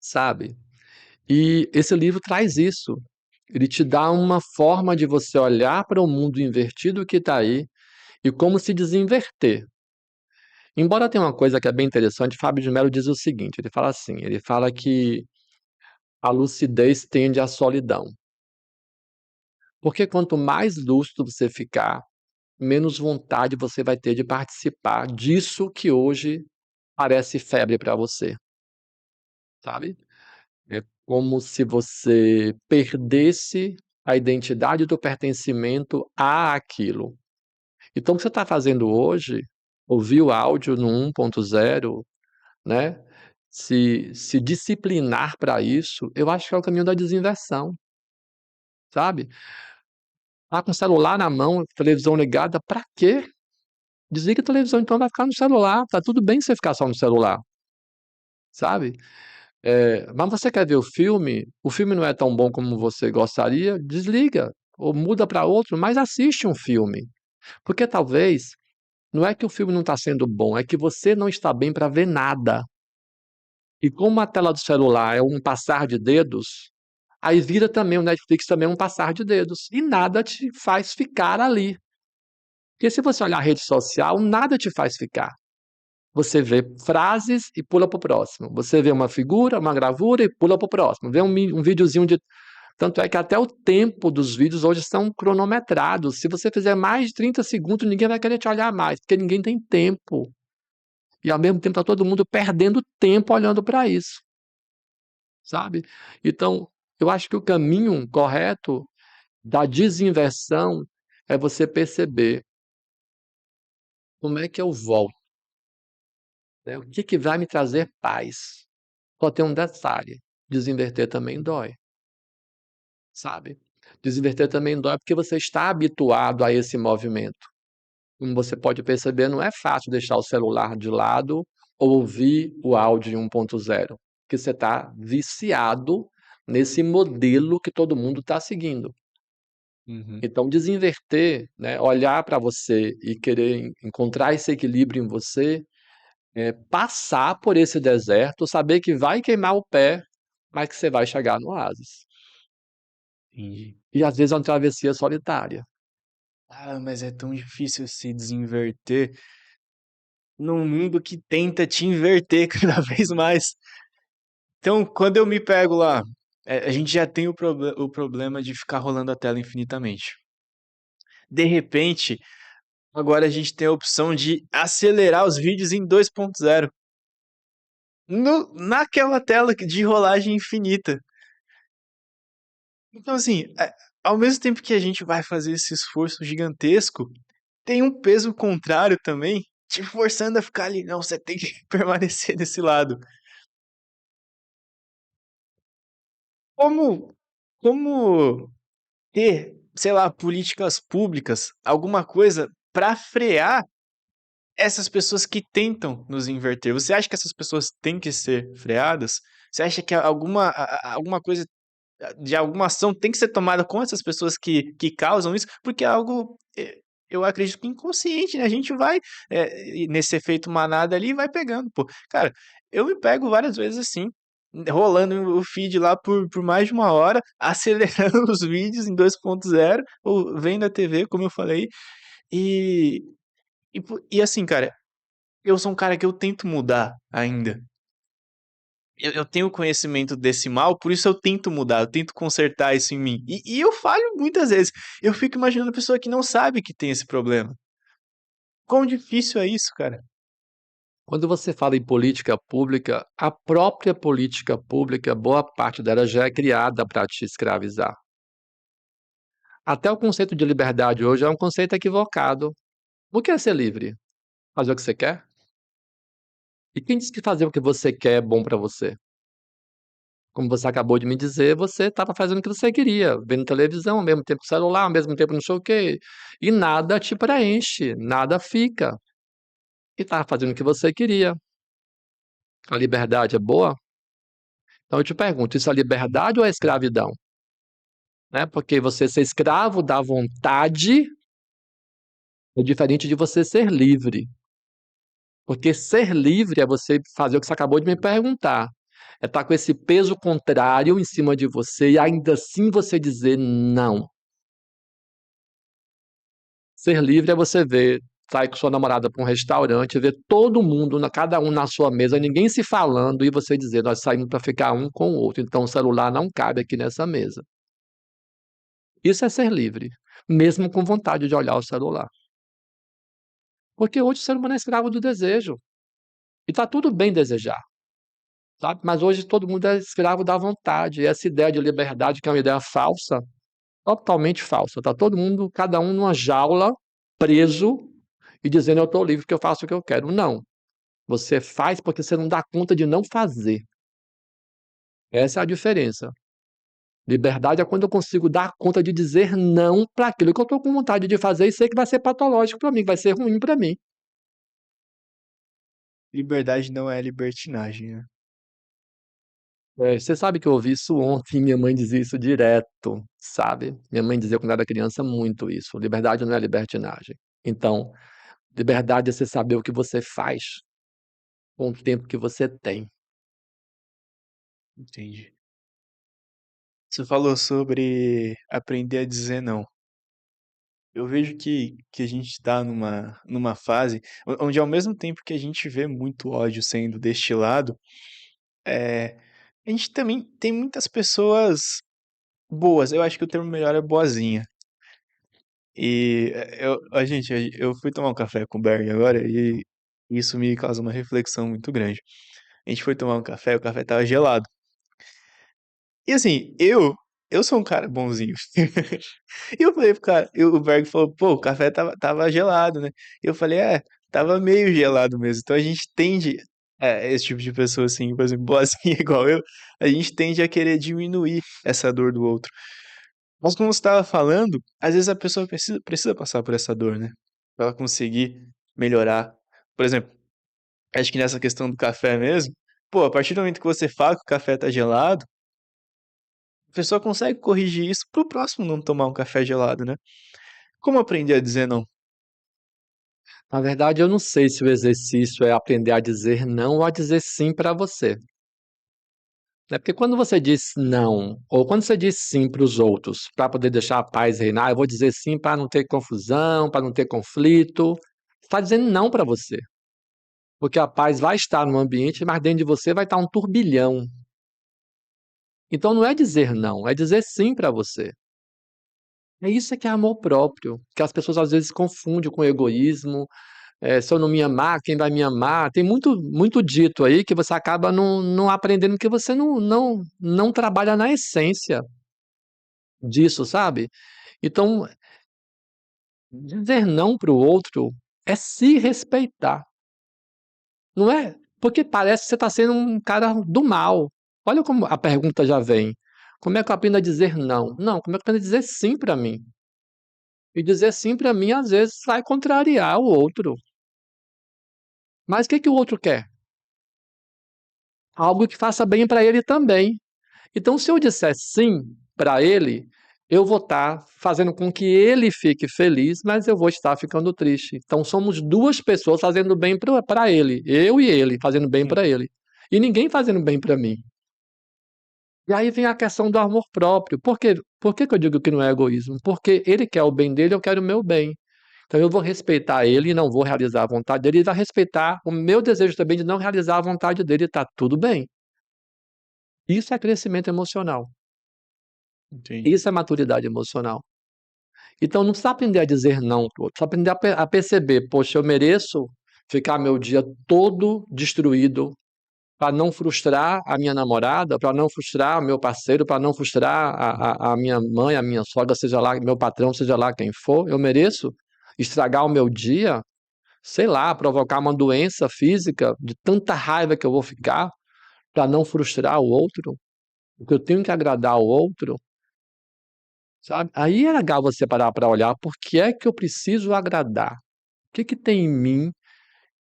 sabe? E esse livro traz isso. Ele te dá uma forma de você olhar para o mundo invertido que está aí e como se desinverter. Embora tenha uma coisa que é bem interessante, Fábio de Mello diz o seguinte, ele fala assim, ele fala que a lucidez tende à solidão. Porque quanto mais lúcido você ficar, menos vontade você vai ter de participar disso que hoje parece febre para você, sabe? É como se você perdesse a identidade do pertencimento a aquilo. Então, o que você está fazendo hoje, ouvir o áudio no 1.0, né? Se disciplinar para isso, eu acho que é o caminho da desinversão, sabe? Tá com o celular na mão, televisão ligada, para quê? Desliga a televisão, então vai ficar no celular. Tá tudo bem você ficar só no celular, sabe? Mas você quer ver o filme não é tão bom como você gostaria, desliga ou muda para outro, mas assiste um filme. Porque talvez não é que o filme não está sendo bom, é que você não está bem para ver nada. E como a tela do celular é um passar de dedos, aí vira também o Netflix também um passar de dedos. E nada te faz ficar ali. Porque se você olhar a rede social, nada te faz ficar. Você vê frases e pula para o próximo. Você vê uma figura, uma gravura e pula para o próximo. Vê um videozinho de. Tanto é que até o tempo dos vídeos hoje são cronometrados. Se você fizer mais de 30 segundos, ninguém vai querer te olhar mais, porque ninguém tem tempo. E ao mesmo tempo está todo mundo perdendo tempo olhando para isso. sabe? Então, eu acho que o caminho correto da desinversão é você perceber como é que eu volto, né? O que que vai me trazer paz? Só tem um detalhe: desinverter também dói, sabe? Desinverter também dói porque você está habituado a esse movimento. Como você pode perceber, não é fácil deixar o celular de lado ou ouvir o áudio em 1.0, porque você está viciado nesse modelo que todo mundo está seguindo. Uhum. Então, desinverter, né, olhar para você e querer encontrar esse equilíbrio em você, passar por esse deserto, saber que vai queimar o pé, mas que você vai chegar no oásis. Entendi. E às vezes é uma travessia solitária. Ah, mas é tão difícil se desinverter num mundo que tenta te inverter cada vez mais. Então, quando eu me pego lá, a gente já tem o problema de ficar rolando a tela infinitamente. De repente, agora a gente tem a opção de acelerar os vídeos em 2.0 naquela tela de rolagem infinita. Então, assim, ao mesmo tempo que a gente vai fazer esse esforço gigantesco, tem um peso contrário também, te forçando a ficar ali. Não, você tem que permanecer desse lado. Como, como ter, sei lá, políticas públicas, alguma coisa para frear essas pessoas que tentam nos inverter? Você acha que essas pessoas têm que ser freadas? Você acha que alguma coisa de alguma ação tem que ser tomada com essas pessoas que causam isso? Porque é algo, eu acredito que inconsciente, né? A gente vai, nesse efeito manada ali e vai pegando, pô. Cara, eu me pego várias vezes assim, rolando o feed lá por mais de uma hora, acelerando os vídeos em 2.0, ou vendo a TV, como eu falei, e, e assim, cara, eu sou um cara que eu tento mudar ainda. Eu tenho conhecimento desse mal, por isso eu tento mudar, eu tento consertar isso em mim. E eu falho muitas vezes. Eu fico imaginando a pessoa que não sabe que tem esse problema. Quão difícil é isso, cara? Quando você fala em política pública, a própria política pública, boa parte dela já é criada para te escravizar. Até o conceito de liberdade hoje é um conceito equivocado. O que é ser livre? Fazer o que você quer? E quem disse que fazer o que você quer é bom para você? Como você acabou de me dizer, você estava fazendo o que você queria, vendo televisão, ao mesmo tempo celular, ao mesmo tempo não sei o quê. E nada te preenche, nada fica. E estava fazendo o que você queria. A liberdade é boa? Então eu te pergunto, isso é liberdade ou é escravidão? Né? Porque você ser escravo da vontade é diferente de você ser livre. Porque ser livre é você fazer o que você acabou de me perguntar. É estar com esse peso contrário em cima de você e ainda assim você dizer não. Ser livre é você ver, sair com sua namorada para um restaurante, ver todo mundo, cada um na sua mesa, ninguém se falando, e você dizer, nós saímos para ficar um com o outro, então o celular não cabe aqui nessa mesa. Isso é ser livre, mesmo com vontade de olhar o celular. Porque hoje o ser humano é escravo do desejo. E está tudo bem desejar, sabe? Mas hoje todo mundo é escravo da vontade. E essa ideia de liberdade, que é uma ideia falsa, totalmente falsa. Está todo mundo, cada um numa jaula, preso e dizendo eu estou livre porque eu faço o que eu quero. Não. Você faz porque você não dá conta de não fazer. Essa é a diferença. Liberdade é quando eu consigo dar conta de dizer não para aquilo que eu estou com vontade de fazer e sei que vai ser patológico para mim, que vai ser ruim para mim. Liberdade não é libertinagem, né? Você sabe que eu ouvi isso ontem, minha mãe dizia isso direto, sabe? Minha mãe dizia quando era criança muito isso. Liberdade não é libertinagem. Então, liberdade é você saber o que você faz com o tempo que você tem. Entendi. Você falou sobre aprender a dizer não. Eu vejo que a gente está numa fase onde, ao mesmo tempo que a gente vê muito ódio sendo destilado, é, a gente também tem muitas pessoas boas. Eu acho que o termo melhor é boazinha. E eu fui tomar um café com o Berg agora e isso me causa uma reflexão muito grande. A gente foi tomar um café, o café tava gelado. E assim, eu sou um cara bonzinho. E eu falei pro cara, o Berg falou, pô, o café tava gelado, né? E eu falei, tava meio gelado mesmo. Então a gente tende, esse tipo de pessoa assim, por exemplo, boazinha igual eu, a gente tende a querer diminuir essa dor do outro. Mas como você estava falando, às vezes a pessoa precisa passar por essa dor, né? Pra ela conseguir melhorar. Por exemplo, acho que nessa questão do café mesmo, pô, a partir do momento que você fala que o café tá gelado, a pessoa consegue corrigir isso pro próximo não tomar um café gelado, né? Como aprender a dizer não? Na verdade, eu não sei se o exercício é aprender a dizer não ou a dizer sim para você. Né? Porque quando você diz não, ou quando você diz sim para os outros, para poder deixar a paz reinar, eu vou dizer sim para não ter confusão, para não ter conflito. Você está dizendo não para você. Porque a paz vai estar no ambiente, mas dentro de você vai estar um turbilhão. Então não é dizer não, é dizer sim para você. É isso que é amor próprio, que as pessoas às vezes confundem com egoísmo. Se eu não me amar, quem vai me amar? Tem muito dito aí que você acaba não aprendendo, porque você não trabalha na essência disso, sabe? Então, dizer não para o outro é se respeitar, não é? Porque parece que você está sendo um cara do mal. Olha como a pergunta já vem. Como é que eu aprendo a dizer não? Não, como é que eu aprendo a dizer sim para mim? E dizer sim para mim, às vezes, vai contrariar o outro. Mas o que que o outro quer? Algo que faça bem para ele também. Então, se eu disser sim para ele, eu vou estar fazendo com que ele fique feliz, mas eu vou estar ficando triste. Então, somos duas pessoas fazendo bem para ele, eu e ele fazendo bem para Uhum. ele, e ninguém fazendo bem para mim. E aí vem a questão do amor próprio. Por que que eu digo que não é egoísmo? Porque ele quer o bem dele, eu quero o meu bem. Então eu vou respeitar ele e não vou realizar a vontade dele, e vai respeitar o meu desejo também de não realizar a vontade dele, está tudo bem. Isso é crescimento emocional. Entendi. Isso é maturidade emocional. Então não precisa aprender a dizer não para o outro, precisa aprender a perceber, poxa, eu mereço ficar meu dia todo destruído para não frustrar a minha namorada, para não frustrar o meu parceiro, para não frustrar a minha mãe, a minha sogra, seja lá, meu patrão, seja lá quem for. Eu mereço estragar o meu dia, sei lá, provocar uma doença física de tanta raiva que eu vou ficar para não frustrar o outro, porque eu tenho que agradar o outro. Sabe? Aí é legal você parar para olhar por que é que eu preciso agradar. O que que tem em mim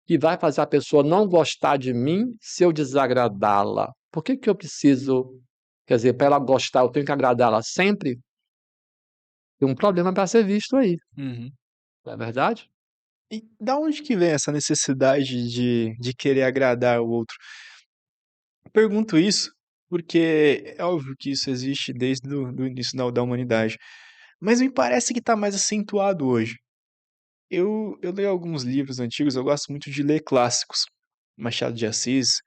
que vai fazer a pessoa não gostar de mim se eu desagradá-la? Por que que eu preciso, quer dizer, para ela gostar, eu tenho que agradá-la sempre? Tem um problema para ser visto aí, Uhum. não é verdade? E da onde que vem essa necessidade de querer agradar o outro? Pergunto isso porque é óbvio que isso existe desde do início da humanidade, mas me parece que está mais acentuado hoje. Eu leio alguns livros antigos, eu gosto muito de ler clássicos, Machado de Assis,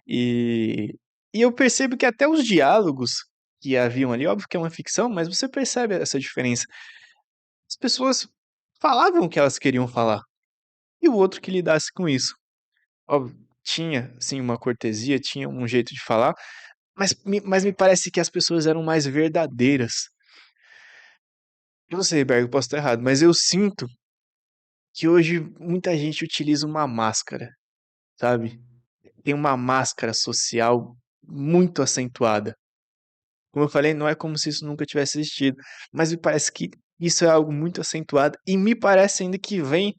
e e eu percebo que até os diálogos que haviam ali, óbvio que é uma ficção, mas você percebe essa diferença. As pessoas falavam o que elas queriam falar, e o outro que lidasse com isso. Óbvio, tinha, sim, uma cortesia, tinha um jeito de falar, mas me parece que as pessoas eram mais verdadeiras. Eu não sei, Berg, eu posso estar errado, mas eu sinto que hoje muita gente utiliza uma máscara, sabe? Tem uma máscara social muito acentuada. Como eu falei, não é como se isso nunca tivesse existido, mas me parece que isso é algo muito acentuado e me parece ainda que vem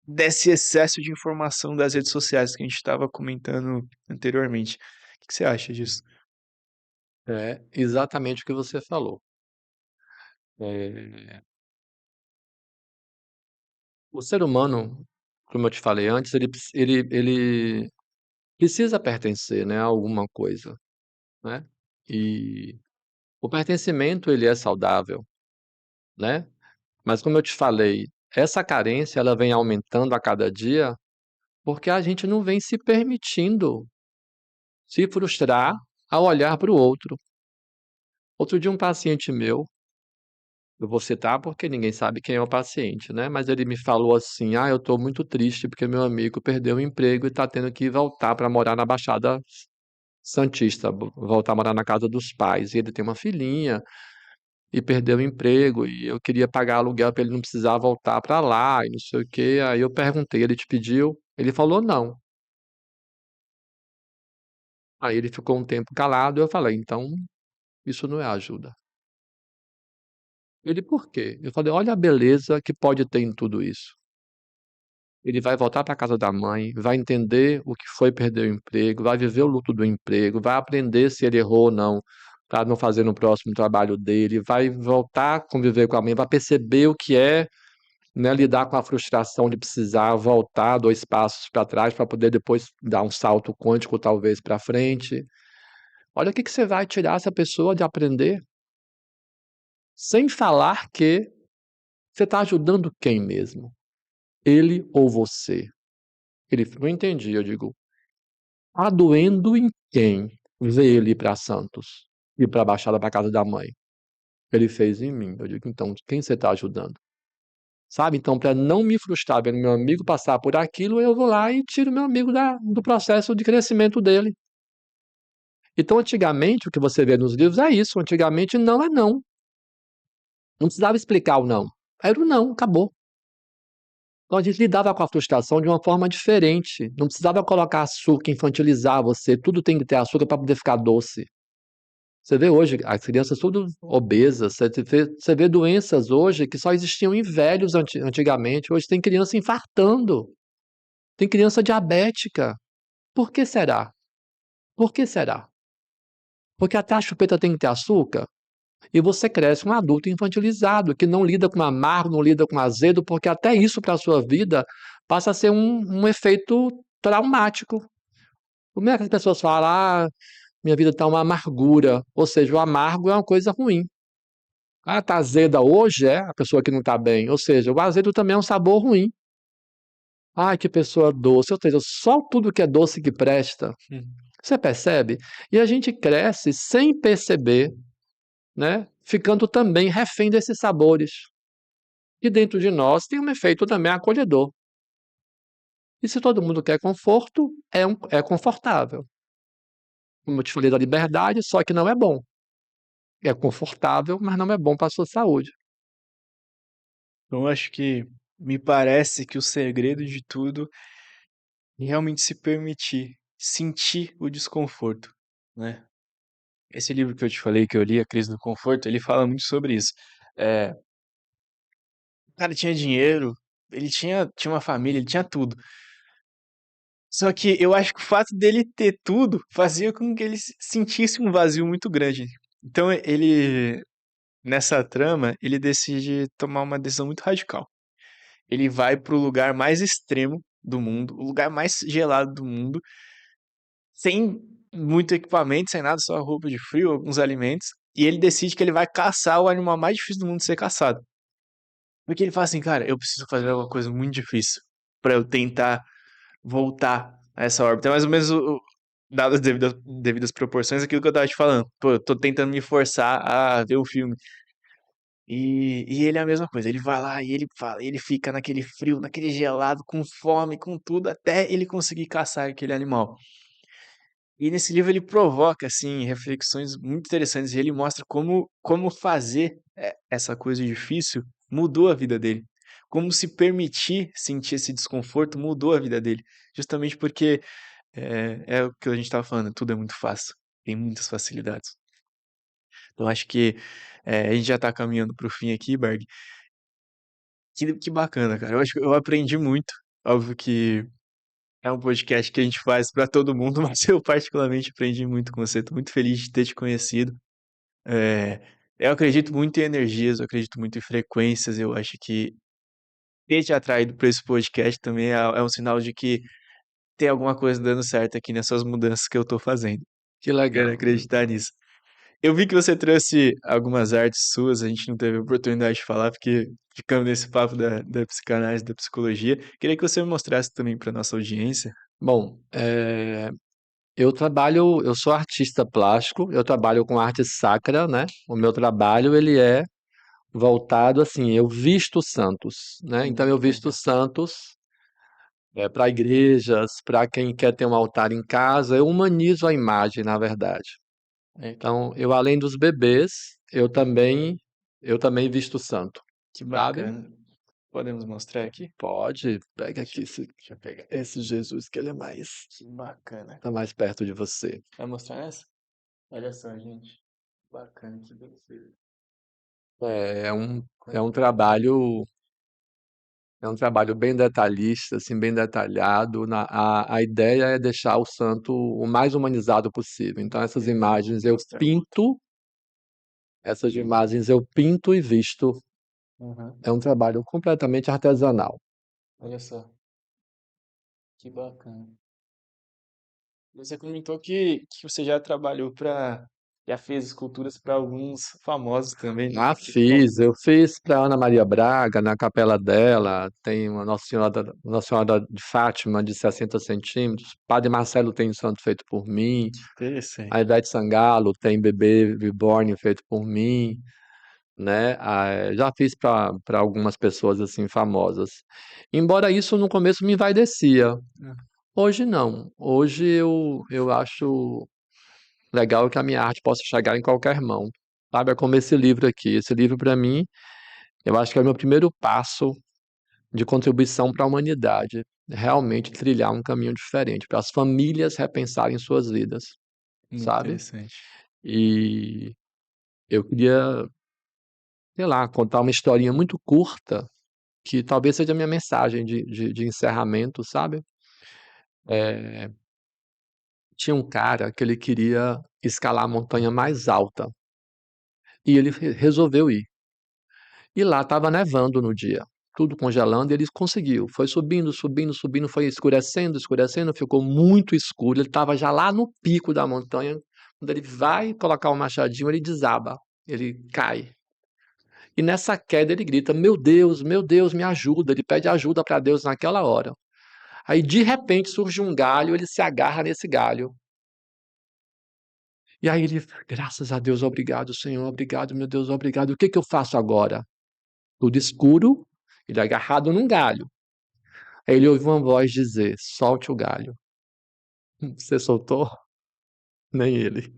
desse excesso de informação das redes sociais que a gente estava comentando anteriormente. O que você acha disso? É exatamente o que você falou. É, o ser humano, como eu te falei antes, ele precisa pertencer, né, a alguma coisa, né? E o pertencimento ele é saudável, né? Mas como eu te falei, essa carência ela vem aumentando a cada dia porque a gente não vem se permitindo se frustrar ao olhar para o outro. Outro dia um paciente meu, eu vou citar porque ninguém sabe quem é o paciente, né? Mas ele me falou assim: "Ah, eu estou muito triste porque meu amigo perdeu o emprego e está tendo que voltar para morar na Baixada santista, voltar a morar na casa dos pais. E ele tem uma filhinha e perdeu o emprego e eu queria pagar aluguel para ele não precisar voltar para lá e não sei o quê. Aí eu perguntei, ele te pediu? Ele falou não. Aí ele ficou um tempo calado, eu falei, então isso não é ajuda. Ele, por quê? Eu falei, olha a beleza que pode ter em tudo isso. Ele vai voltar para a casa da mãe, vai entender o que foi perder o emprego, vai viver o luto do emprego, vai aprender se ele errou ou não, para não fazer no próximo trabalho dele, vai voltar a conviver com a mãe, vai perceber o que é, né, lidar com a frustração de precisar voltar 2 passos para trás para poder depois dar um salto quântico, talvez, para frente. Olha o que que você vai tirar essa pessoa de aprender, sem falar que você está ajudando quem mesmo? Ele ou você? Ele, não entendi, eu digo, tá doendo em quem ver ele ir para Santos, ir para a Baixada para casa da mãe? Ele fez em mim. Eu digo, então, quem você está ajudando? Sabe? Então, para não me frustrar vendo meu amigo passar por aquilo, eu vou lá e tiro meu amigo do processo de crescimento dele. Então, antigamente, o que você vê nos livros é isso. Antigamente, não é não. Não precisava explicar o não. Era o não, acabou. Então, a gente lidava com a frustração de uma forma diferente. Não precisava colocar açúcar, infantilizar você. Tudo tem que ter açúcar para poder ficar doce. Você vê hoje as crianças tudo obesas, você vê doenças hoje que só existiam em velhos antigamente. Hoje tem criança infartando, tem criança diabética. Por que será? Por que será? Porque até a chupeta tem que ter açúcar e você cresce um adulto infantilizado, que não lida com amargo, não lida com azedo, porque até isso para a sua vida passa a ser um efeito traumático. Como é que as pessoas falam, minha vida está uma amargura, ou seja, o amargo é uma coisa ruim. Ah, tá azeda hoje, é a pessoa que não está bem. Ou seja, o azedo também é um sabor ruim. Ai, que pessoa doce. Ou seja, só tudo que é doce que presta. Hum. Você percebe? E a gente cresce sem perceber, né? Ficando também refém desses sabores. E dentro de nós tem um efeito também acolhedor. E se todo mundo quer conforto, é confortável. Como eu te falei da liberdade, só que não é bom. É confortável, mas não é bom para a sua saúde. Então, eu acho que me parece que o segredo de tudo é realmente se permitir sentir o desconforto, né? Esse livro que eu te falei que eu li, A Crise do Conforto, ele fala muito sobre isso. É, o cara tinha dinheiro, ele tinha uma família, ele tinha tudo. Só que eu acho que o fato dele ter tudo fazia com que ele sentisse um vazio muito grande. Então ele, nessa trama, ele decide tomar uma decisão muito radical. Ele vai pro lugar mais extremo do mundo, o lugar mais gelado do mundo, sem muito equipamento, sem nada, só roupa de frio, alguns alimentos, e ele decide que ele vai caçar o animal mais difícil do mundo de ser caçado. Porque ele fala assim, cara, eu preciso fazer alguma coisa muito difícil pra eu tentar voltar a essa órbita. É mais ou menos dadas as devidas proporções, aquilo que eu tava te falando. Pô, eu tô tentando me forçar a ver o filme. E ele é a mesma coisa, ele vai lá e ele fala, ele fica naquele frio, naquele gelado, com fome, com tudo, até ele conseguir caçar aquele animal. E nesse livro ele provoca, assim, reflexões muito interessantes e ele mostra como fazer essa coisa difícil mudou a vida dele. Como se permitir sentir esse desconforto mudou a vida dele. Justamente porque é o que a gente estava falando, tudo é muito fácil, tem muitas facilidades. Então acho que a gente já está caminhando para o fim aqui, Berg. Que bacana, cara. Eu acho que eu aprendi muito. Óbvio que é um podcast que a gente faz para todo mundo, mas eu particularmente aprendi muito com você. Tô muito feliz de ter te conhecido. É, eu acredito muito em energias, eu acredito muito em frequências. Eu acho que ter te atraído para esse podcast também é um sinal de que tem alguma coisa dando certo aqui nessas mudanças que eu tô fazendo. Que Quero legal. acreditar nisso. Eu vi que você trouxe algumas artes suas, a gente não teve a oportunidade de falar, porque ficamos nesse papo da psicanálise, da psicologia. Queria que você me mostrasse também para nossa audiência. Bom, eu sou artista plástico, eu trabalho com arte sacra, né? O meu trabalho, ele é voltado assim, eu visto santos, né? Então eu visto Legal. santos para igrejas, para quem quer ter um altar em casa. Eu humanizo a imagem, na verdade. É, Então, eu além dos bebês, eu também visto santo, que sabe? bacana. Podemos mostrar aqui? Pode, pega Deixa, aqui deixa eu pegar. esse Jesus que ele é mais, Que bacana. tá mais perto de você. Vai mostrar essa? Olha só, gente. Bacana, que beleza. É um trabalho, é um trabalho bem detalhista, assim, bem detalhado. A ideia é deixar o santo o mais humanizado possível. Então, essas imagens Vou eu mostrar outra. pinto, essas imagens eu pinto e visto. Uhum. É um trabalho completamente artesanal. Olha só, que bacana. Você comentou que você já trabalhou para, já fez esculturas para alguns famosos também, né? Ah, fiz. Eu fiz para Ana Maria Braga, na capela dela. Tem uma Nossa Senhora de Fátima, de 60 centímetros. Padre Marcelo tem um santo feito por mim. A Interessante. Ivete Sangalo tem bebê reborn feito por mim, né? Já fiz para algumas pessoas assim famosas. Embora isso no começo me envaidecia. Ah, Hoje não. Hoje eu acho legal que a minha arte possa chegar em qualquer mão. Sabe, é como esse livro aqui. Esse livro, para mim, eu acho que é o meu primeiro passo de contribuição para a humanidade. Realmente trilhar um caminho diferente, para as famílias repensarem suas vidas, muito sabe? interessante. E eu queria, sei lá, contar uma historinha muito curta, que talvez seja a minha mensagem de encerramento, sabe? É, tinha um cara que ele queria escalar a montanha mais alta e ele resolveu ir. E lá estava nevando no dia, tudo congelando, e ele conseguiu. Foi subindo, subindo, subindo, foi escurecendo, escurecendo, ficou muito escuro. Ele estava já lá no pico da montanha. Quando ele vai colocar o machadinho, ele desaba, ele cai. E nessa queda ele grita: meu Deus, me ajuda. Ele pede ajuda para Deus naquela hora. Aí de repente surge um galho, ele se agarra nesse galho. E aí ele, graças a Deus, obrigado, Senhor, obrigado, meu Deus, obrigado. O que que eu faço agora? Tudo escuro, ele agarrado num galho. Aí ele ouviu uma voz dizer: solte o galho. Você soltou? Nem ele.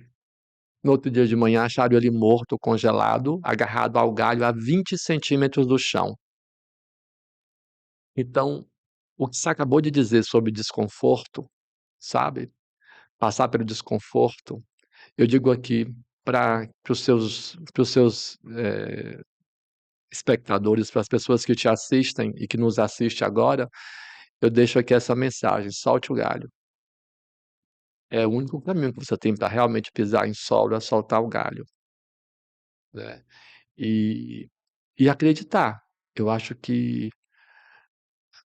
No outro dia de manhã, acharam ele morto, congelado, agarrado ao galho a 20 centímetros do chão. Então, o que você acabou de dizer sobre desconforto, sabe? Passar pelo desconforto, eu digo aqui para os seus espectadores, para as pessoas que te assistem e que nos assistem agora, eu deixo aqui essa mensagem: solte o galho. É o único caminho que você tem para realmente pisar em solo, é soltar o galho, né. E acreditar. Eu acho que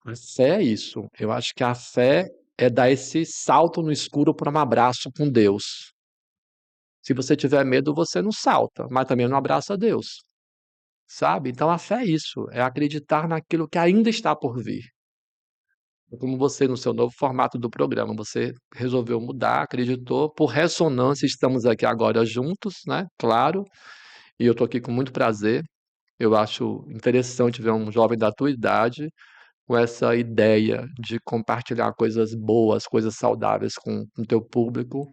a fé é isso. Eu acho que a fé é dar esse salto no escuro para um abraço com Deus. Se você tiver medo, você não salta, mas também não abraça Deus, sabe. Então a fé é isso, é acreditar naquilo que ainda está por vir. É como você no seu novo formato do programa, você resolveu mudar, acreditou, por ressonância estamos aqui agora juntos, né, claro, e eu estou aqui com muito prazer. Eu acho interessante ver um jovem da tua idade com essa ideia de compartilhar coisas boas, coisas saudáveis com o teu público.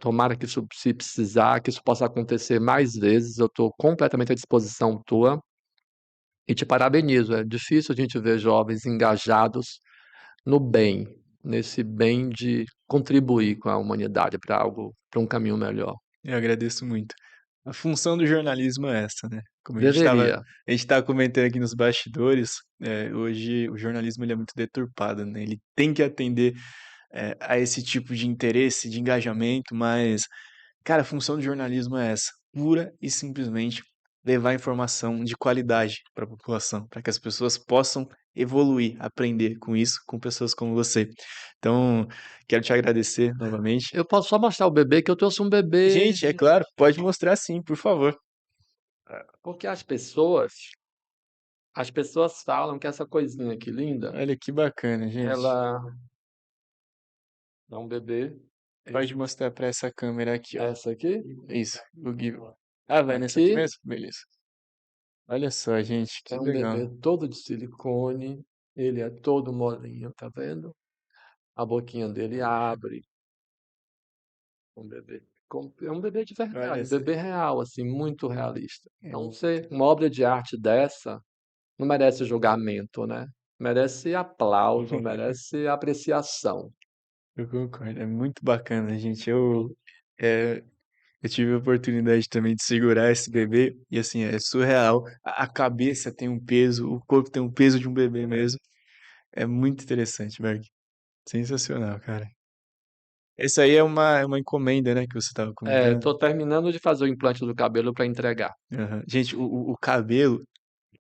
Tomara que isso, se precisar, que isso possa acontecer mais vezes. Eu estou completamente à disposição tua e te parabenizo. É difícil a gente ver jovens engajados no bem, nesse bem de contribuir com a humanidade para algo, para um caminho melhor. Eu agradeço muito. A função do jornalismo é essa, né? Como Deveria. a gente estava comentando aqui nos bastidores, hoje o jornalismo ele é muito deturpado, né? Ele tem que atender a esse tipo de interesse, de engajamento, mas, cara, a função do jornalismo é essa, pura e simplesmente levar informação de qualidade para a população, para que as pessoas possam evoluir, aprender com isso, com pessoas como você. Então, quero te agradecer novamente. Eu posso só mostrar o bebê, que eu trouxe um bebê, Gente, é claro, pode mostrar sim, por favor. porque as pessoas falam que essa coisinha aqui linda, Olha que bacana, gente. ela é um bebê. Pode mostrar para essa câmera aqui, ó. Essa aqui, Isso, o Gui. Ah, vai nessa aqui aqui mesmo? Beleza. Olha só, gente, que é um bebê legal. todo de silicone. Ele é todo molinho, tá vendo? A boquinha dele abre, um bebê. É um bebê de Olha verdade, um só. bebê real, assim, muito realista. Então, Eu, uma obra de arte dessa não merece julgamento, né? Merece aplauso, merece apreciação. eu concordo, é muito bacana, gente. É, eu tive a oportunidade também de segurar esse bebê e assim, é surreal. A cabeça tem um peso, o corpo tem um peso de um bebê mesmo. É muito interessante, Berg. Sensacional, cara. Essa aí é uma encomenda, né, que você estava É, comentando. tô terminando de fazer o implante do cabelo para entregar. Aham. Gente, o cabelo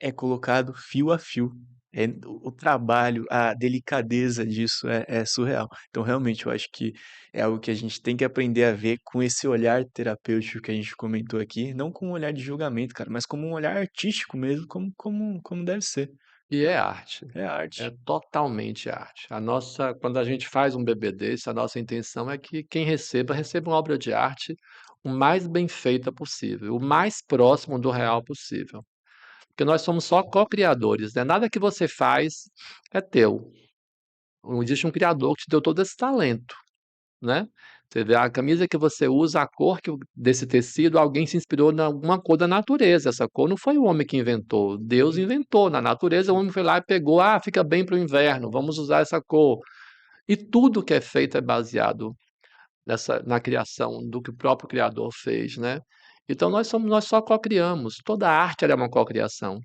é colocado fio a fio. É, o trabalho, a delicadeza disso é surreal. Então, realmente, eu acho que é algo que a gente tem que aprender a ver com esse olhar terapêutico que a gente comentou aqui, não com um olhar de julgamento, cara, mas como um olhar artístico mesmo, como deve ser. E é arte. É É arte. totalmente arte. Quando a gente faz um bebê desse, a nossa intenção é que quem receba uma obra de arte o mais bem feita possível, o mais próximo do real possível. Porque nós somos só co-criadores, né? Nada que você faz é teu. Não existe um criador que te deu todo esse talento, né? Você vê a camisa que você usa, a cor desse tecido, alguém se inspirou em alguma cor da natureza. Essa cor não foi o homem que inventou, Deus inventou. Na natureza, o homem foi lá e pegou, fica bem para o inverno, vamos usar essa cor. E tudo que é feito é baseado na criação do que o próprio Criador fez, né? Então nós só co-criamos. Toda arte ela é uma co-criação,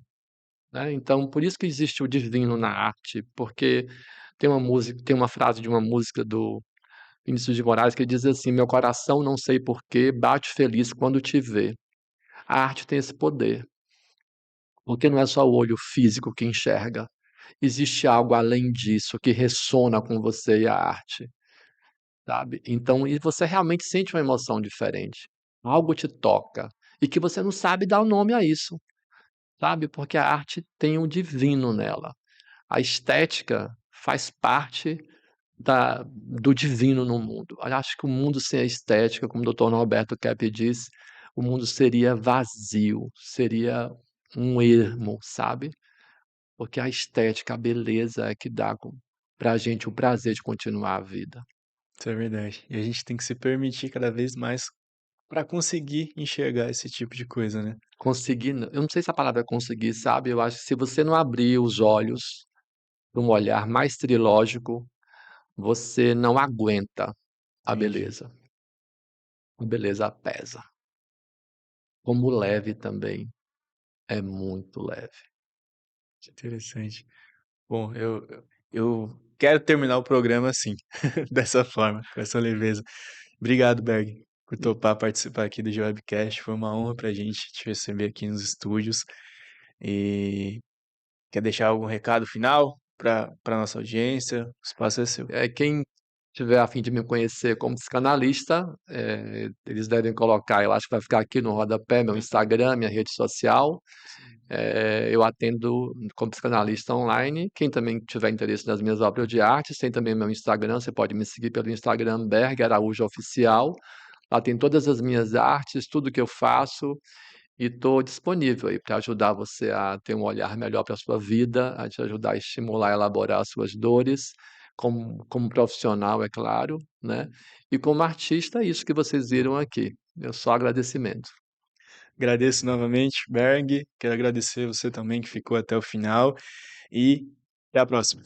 né? Então por isso que existe o divino na arte, porque tem uma frase de uma música do Vinícius de Moraes, que ele diz assim: Meu coração, não sei porquê, bate feliz quando te vê. A arte tem esse poder, porque não é só o olho físico que enxerga. Existe algo além disso que ressona com você e a arte, sabe? Então, e você realmente sente uma emoção diferente. Algo te toca e que você não sabe dar o nome a isso, sabe? Porque a arte tem o divino nela. A estética faz parte do divino no mundo. Eu acho que o mundo sem a estética, como o doutor Norberto Kepp diz, o mundo seria vazio, seria um ermo, sabe? Porque a estética, a beleza é que dá para a gente o prazer de continuar a vida. Isso é verdade. E a gente tem que se permitir cada vez mais para conseguir enxergar esse tipo de coisa, né? Conseguir, eu não sei se a palavra é conseguir, sabe? Eu acho que se você não abrir os olhos para um olhar mais trilógico, você não aguenta a Entendi. beleza. A beleza pesa. Como leve também. É muito leve. Que interessante. Bom, eu quero terminar o programa assim, dessa forma, com essa leveza. Obrigado, Berg, por E topar participar aqui do Webcast. Foi uma honra pra gente te receber aqui nos estúdios. E quer deixar algum recado final para nossa audiência? O espaço é seu. quem tiver a fim de me conhecer como psicanalista, eles devem colocar, eu acho que vai ficar aqui no rodapé, meu Instagram, minha rede social. Eu atendo como psicanalista online. Quem também tiver interesse nas minhas obras de arte, tem também meu Instagram. Você pode me seguir pelo Instagram, Berg Araújo Oficial. Lá tem todas as minhas artes, tudo que eu faço. E estou disponível aí para ajudar você a ter um olhar melhor para a sua vida, a te ajudar a estimular a elaborar as suas dores, como profissional, é claro, né? E como artista, é isso que vocês viram aqui. Eu só agradecimento. Agradeço novamente, Berg. Quero agradecer você também que ficou até o final. E até a próxima.